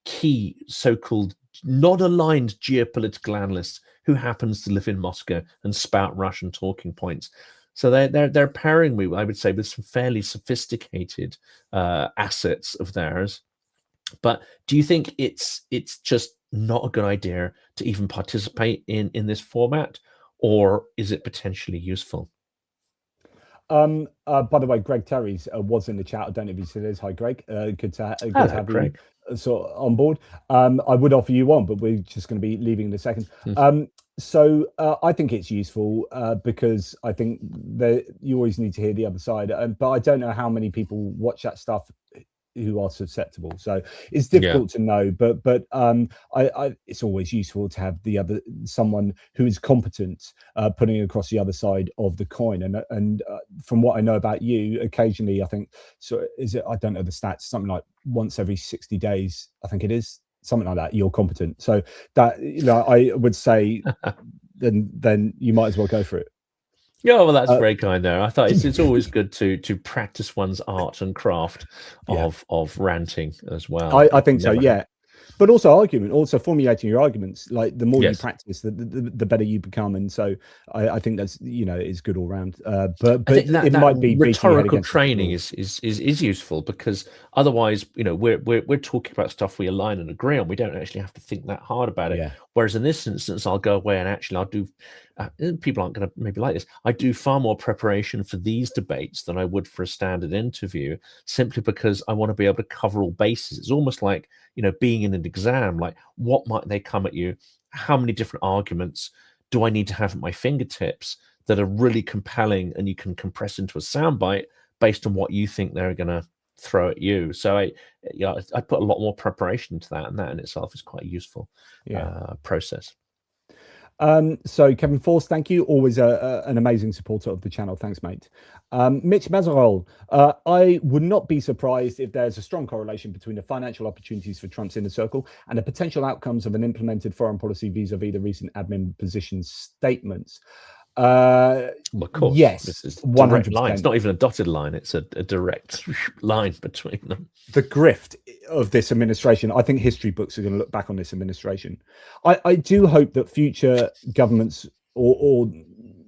key so-called non-aligned geopolitical analysts who happens to live in Moscow and spout Russian talking points. So they're pairing me, I would say, with some fairly sophisticated assets of theirs. But do you think it's just not a good idea to even participate in this format, or is it potentially useful? By the way, Greg Terry's was in the chat. I don't know if he still is. Hi, Greg. Good to have Greg. You sort of on board. I would offer you one, but we're just going to be leaving in a second. So I think it's useful because I think that you always need to hear the other side. But I don't know how many people watch that stuff who are susceptible. So it's Yeah. difficult to know, but it's always useful to have someone who is competent putting across the other side of the coin. And from what I know about you, occasionally I think, so is it, I don't know the stats, something like once every 60 days, I think it is, something like that, you're competent. So that, you know, I would say then you might as well go for it. Yeah, well, that's very kind there. I thought it's always good to practice one's art and craft of ranting as well. I think so, yeah. But also argument, also formulating your arguments. Like the more you practice, the better you become. And so I think that's, you know, is good all round. But I think that might be rhetorical training is useful, because otherwise, you know, we're talking about stuff we align and agree on. We don't actually have to think that hard about it. Yeah. Whereas in this instance, I'll go away and actually I'll do. People aren't going to maybe like this. I do far more preparation for these debates than I would for a standard interview, simply because I want to be able to cover all bases. It's almost like, you know, being in an exam. Like, what might they come at you? How many different arguments do I need to have at my fingertips that are really compelling and you can compress into a soundbite based on what you think they're going to throw at you? So I put a lot more preparation into that, and that in itself is quite a useful process. So Kevin Force, thank you. Always an amazing supporter of the channel. Thanks, mate. Mitch Mazarol, I would not be surprised if there's a strong correlation between the financial opportunities for Trump's inner circle and the potential outcomes of an implemented foreign policy vis-a-vis the recent admin position statements. Well, of course, yes, this is 100%. line. It's not even a dotted line, it's a direct line between them. The grift of this administration, I think history books are going to look back on this administration. I do hope that future governments or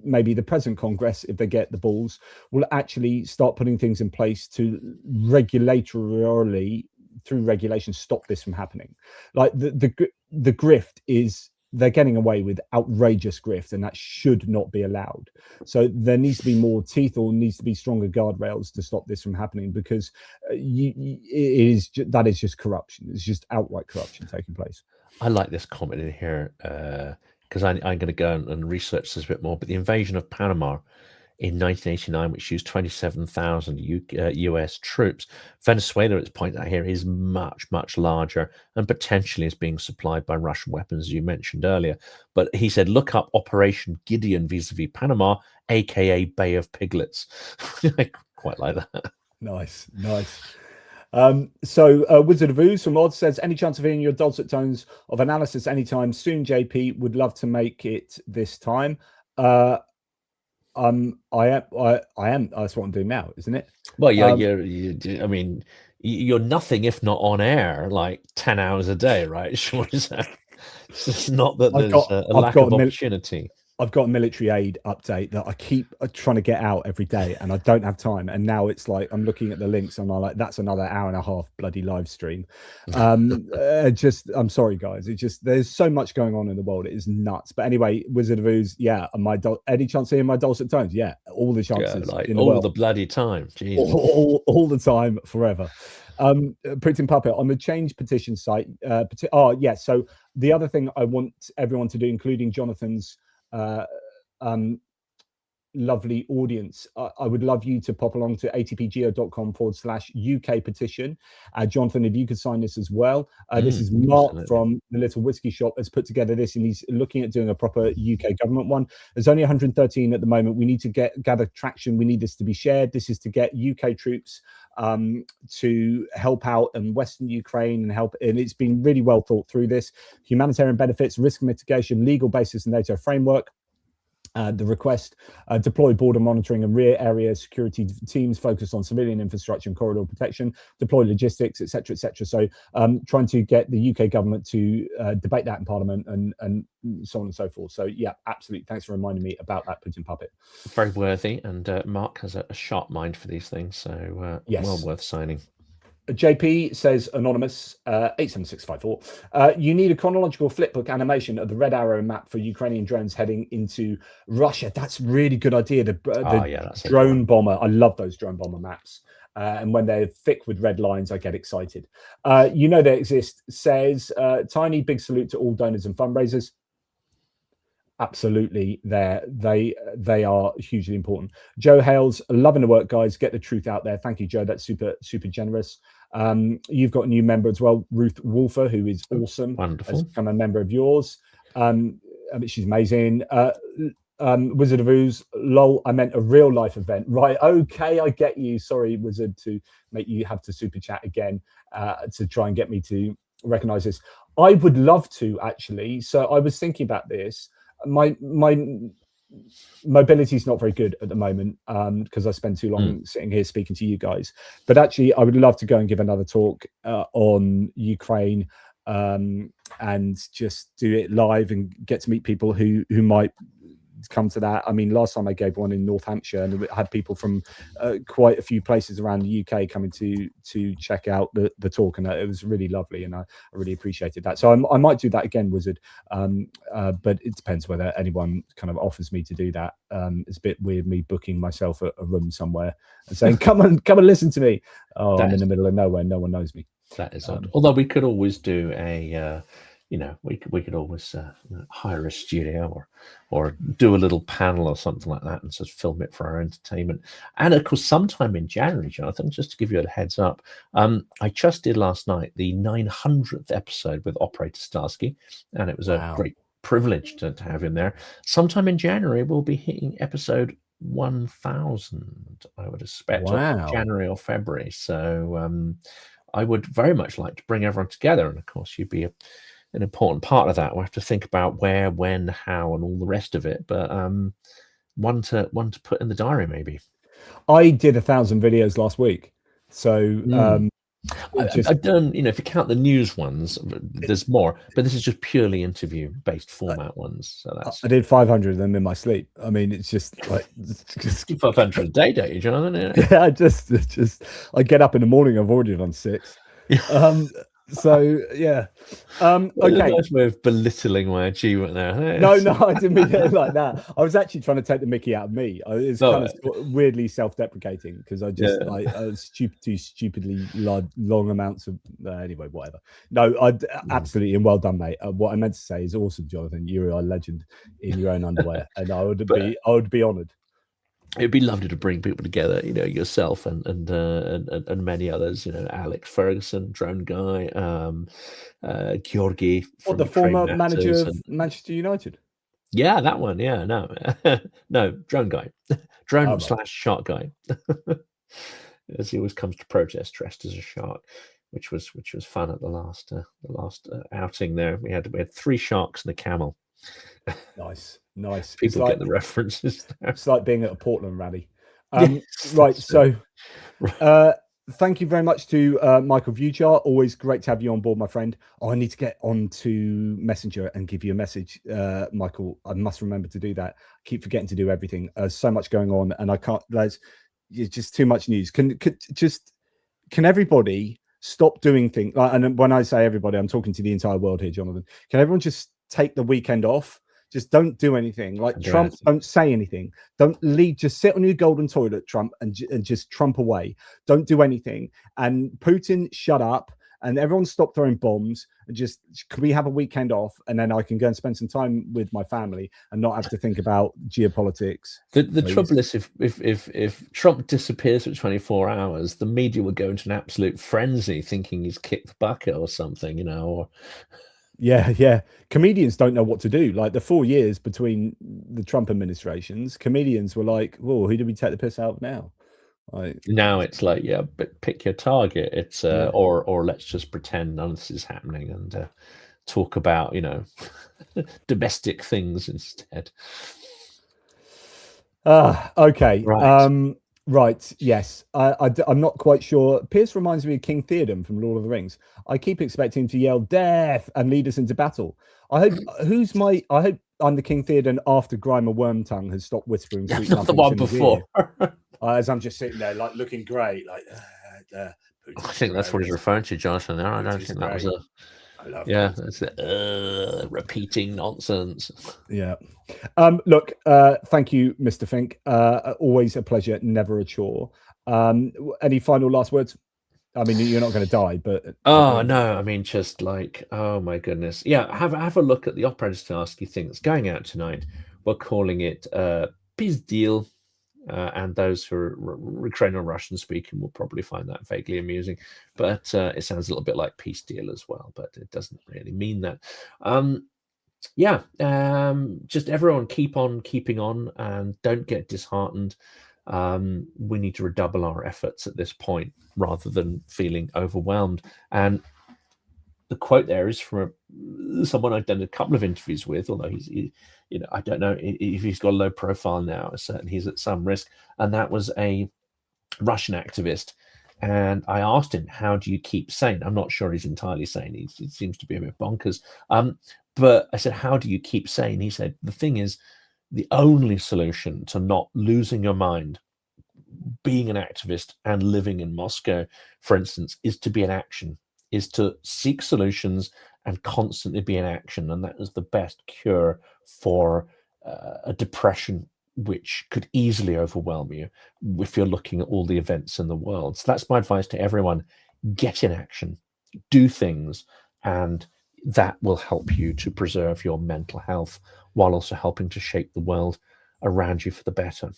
maybe the present Congress, if they get the balls, will actually start putting things in place to regulatorily, through regulation, stop this from happening. Like the grift is, they're getting away with outrageous grift, and that should not be allowed. So there needs to be more teeth, or needs to be stronger guardrails to stop this from happening, because that is just corruption. It's just outright corruption taking place. I like this comment in here because I'm going to go and research this a bit more. But the invasion of Panama in 1989, which used 27,000 US troops. Venezuela, it's pointed out here, is much, much larger and potentially is being supplied by Russian weapons, as you mentioned earlier. But he said, look up Operation Gideon vis-a-vis Panama, aka Bay of Piglets. I quite like that. Nice, nice. So Wizard of Ooze from Odd says, any chance of hearing your dulcet tones of analysis anytime soon, JP? Would love to make it this time. I am. That's what I'm doing now, isn't it? Well, I mean, you're nothing if not on air like 10 hours a day, right? Sure, it's not that there's a lack of opportunity. I've got a military aid update that I keep trying to get out every day, and I don't have time. And now it's like I'm looking at the links, and I'm like, that's another hour and a half bloody live stream. I'm sorry, guys. It's just, there's so much going on in the world. It is nuts. But anyway, Wizard of Ooze, yeah. Any chance of hearing my dulcet tones? Yeah, all the chances. Yeah, like in the all world. the bloody time. All the time, forever. Putin Puppet on the change petition site. So the other thing I want everyone to do, including Jonathan's lovely audience, I would love you to pop along to atpgeo.com/UK petition. Jonathan, if you could sign this as well. This is Mark from the Little Whiskey Shop has put together this, and he's looking at doing a proper UK government one. There's only 113 at the moment. We need to gather traction. We need this to be shared. This is to get UK troops to help out in Western Ukraine and it's been really well thought through. This humanitarian benefits, risk mitigation, legal basis, and NATO framework. The request, deploy border monitoring and rear area security teams focused on civilian infrastructure and corridor protection, deploy logistics, etc., etc. So trying to get the UK government to debate that in Parliament and so on and so forth. So yeah, absolutely. Thanks for reminding me about that, Putin Puppet. Very worthy, and Mark has a sharp mind for these things, so yes, well worth signing. JP says, anonymous 87654, you need a chronological flipbook animation of the red arrow map for Ukrainian drones heading into Russia. That's really good idea. The drone bomber. I love those drone bomber maps. And when they're thick with red lines, I get excited. You know they exist. Says, tiny big salute to all donors and fundraisers. Absolutely, they are hugely important. Joe Hales, loving the work, guys. Get the truth out there. Thank you, Joe. That's super generous. You've got a new member as well, Ruth Wolfer, who is awesome. Wonderful. Has become a member of yours. I mean, she's amazing. Wizard of Ooze, lol, I meant a real life event. Right, okay, I get you. Sorry, Wizard, to make you have to super chat again to try and get me to recognize this. I would love to, actually. So I was thinking about this. My mobility is not very good at the moment because I spend too long sitting here speaking to you guys. But actually, I would love to go and give another talk on Ukraine and just do it live and get to meet people who might come to that. I mean, last time I gave one in North Hampshire, and it had people from quite a few places around the UK coming to check out the talk, and it was really lovely, and I really appreciated that. So I might do that again, Wizard, but it depends whether anyone kind of offers me to do that. It's a bit weird me booking myself a room somewhere and saying, come and listen to me. Oh, I'm in the middle of nowhere, no one knows me. That is odd. Although we could always do a we could always hire a studio or do a little panel or something like that and just film it for our entertainment. And of course, sometime in January, Jonathan, just to give you a heads up, I just did last night the 900th episode with Operator Starsky, and it was a great privilege to have him there. Sometime in January, we'll be hitting episode 1000, I would expect, January or February. So I would very much like to bring everyone together, and of course, you'd be an important part of that. We'll have to think about where, when, how, and all the rest of it. But one to put in the diary, maybe. I did 1,000 videos last week, so I've done. If you count the news ones, there's more. But this is just purely interview-based format ones. So that's. I did 500 of them in my sleep. I mean, it's just like 500 a day, don't you, Jonathan? Yeah, I get up in the morning. I've already done 6. So yeah, okay. A nice way of belittling my achievement there. No, I didn't mean it like that. I was actually trying to take the mickey out of me. It's kind of weirdly self-deprecating because I just too stupidly long amounts of anyway, whatever. No, absolutely, and well done, mate. What I meant to say is awesome, Jonathan. You're a legend in your own underwear, and I would be honoured. It'd be lovely to bring people together, yourself and many others, Alex Ferguson, Drone Guy, Georgi. The former manager of Manchester United? Yeah, that one. Yeah, no, Drone Guy. Drone / Shark Guy. As he always comes to protest dressed as a shark, which was fun at the last outing there. We had 3 sharks and a camel. Nice. People get the references there. It's like being at a Portland rally. Right. So thank you very much to Michael Viewchart. Always great to have you on board, my friend. I need to get onto Messenger and give you a message, Michael. I must remember to do that. I keep forgetting to do everything. So much going on, and I can't. There's just too much news. Can everybody stop doing things? And when I say everybody, I'm talking to the entire world here, Jonathan. Can everyone just take the weekend off? Just don't do anything. Like Trump, don't say anything. Don't leave. Just sit on your golden toilet, Trump, and just Trump away. Don't do anything. And Putin, shut up. And everyone stop throwing bombs. And just, can we have a weekend off? And then I can go and spend some time with my family and not have to think about geopolitics. The trouble is, if Trump disappears for 24 hours, the media will go into an absolute frenzy, thinking he's kicked the bucket or something, or. Yeah. Comedians don't know what to do. Like the 4 years between the Trump administrations, comedians were like, "Whoa, who do we take the piss out of now?" Now it's like, but pick your target. It's or let's just pretend none of this is happening and talk about domestic things instead. Okay. Right. Yes. I'm not quite sure. Pearce reminds me of King Theoden from Lord of the Rings. I keep expecting him to yell "death" and lead us into battle. I hope I'm the King Theoden after Grimer Wormtongue has stopped whispering. Sweet not the one before. As I'm just sitting there, like looking grey, like. I think that's what he's referring to, Jonathan. There, I don't think that was a. That's repeating nonsense. Yeah. Look, thank you, Mr. Fink. Always a pleasure, never a chore. Any final last words? I mean, you're not going to die, but no, I mean, just like, oh my goodness, have a look at the Operator Starsky thing that's going out tonight. We're calling it Peace Deal. and those who are Ukrainian or Russian speaking will probably find that vaguely amusing. But it sounds a little bit like peace deal as well, but it doesn't really mean that. Yeah, just everyone keep on keeping on and don't get disheartened. We need to redouble our efforts at this point rather than feeling overwhelmed. And the quote there is from someone I've done a couple of interviews with, although I don't know if he's got a low profile now. Certainly he's at some risk, and that was a Russian activist. And I asked him, how do you keep sane? I'm not sure he's entirely sane. He seems to be a bit bonkers. But I said, how do you keep sane? He said, the thing is, the only solution to not losing your mind, being an activist and living in Moscow, for instance, is to be in action, is to seek solutions and constantly be in action. And that is the best cure for a depression which could easily overwhelm you if you're looking at all the events in the world. So that's my advice to everyone. Get in action, do things, and that will help you to preserve your mental health while also helping to shape the world around you for the better.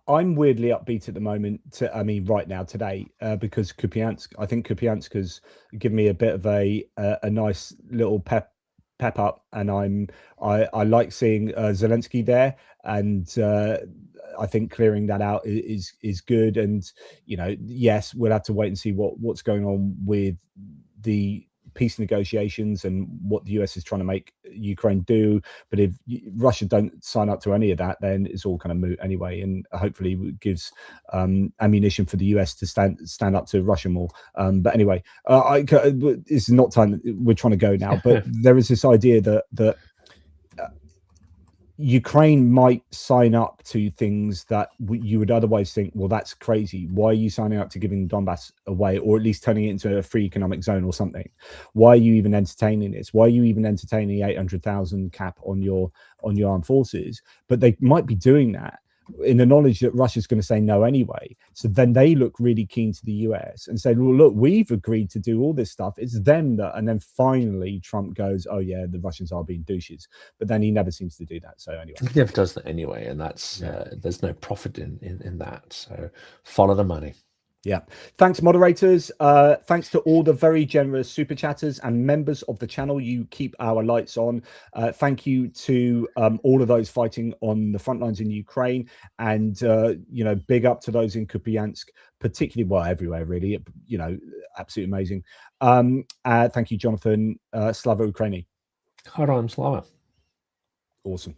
I'm weirdly upbeat at the moment. Right now, today, because Kupiansk. I think Kupiansk has given me a bit of a nice little pep up, and I like seeing Zelensky there, and I think clearing that out is good. And yes, we'll have to wait and see what's going on with the peace negotiations and what the US is trying to make Ukraine do. But if Russia don't sign up to any of that, then it's all kind of moot anyway, and hopefully it gives ammunition for the US to stand up to Russia more. But anyway, it's not time. We're trying to go now, but there is this idea that Ukraine might sign up to things that you would otherwise think, well, that's crazy. Why are you signing up to giving Donbass away, or at least turning it into a free economic zone or something? Why are you even entertaining this? Why are you even entertaining 800,000 cap on your armed forces? But they might be doing that in the knowledge that Russia's going to say no anyway. So then they look really keen to the US and say, well, look, we've agreed to do all this stuff. It's them that, and then finally Trump goes, oh yeah, the Russians are being douches. But then he never seems to do that. So anyway. He never does that anyway. And that's, there's no profit in that. So follow the money. Yeah. Thanks, moderators. Thanks to all the very generous super chatters and members of the channel. You keep our lights on. Thank you to all of those fighting on the front lines in Ukraine, and big up to those in Kupiansk, particularly, well, everywhere really. Absolutely amazing. Thank you, Jonathan. Slava Ukraini. Haram Slava. Awesome.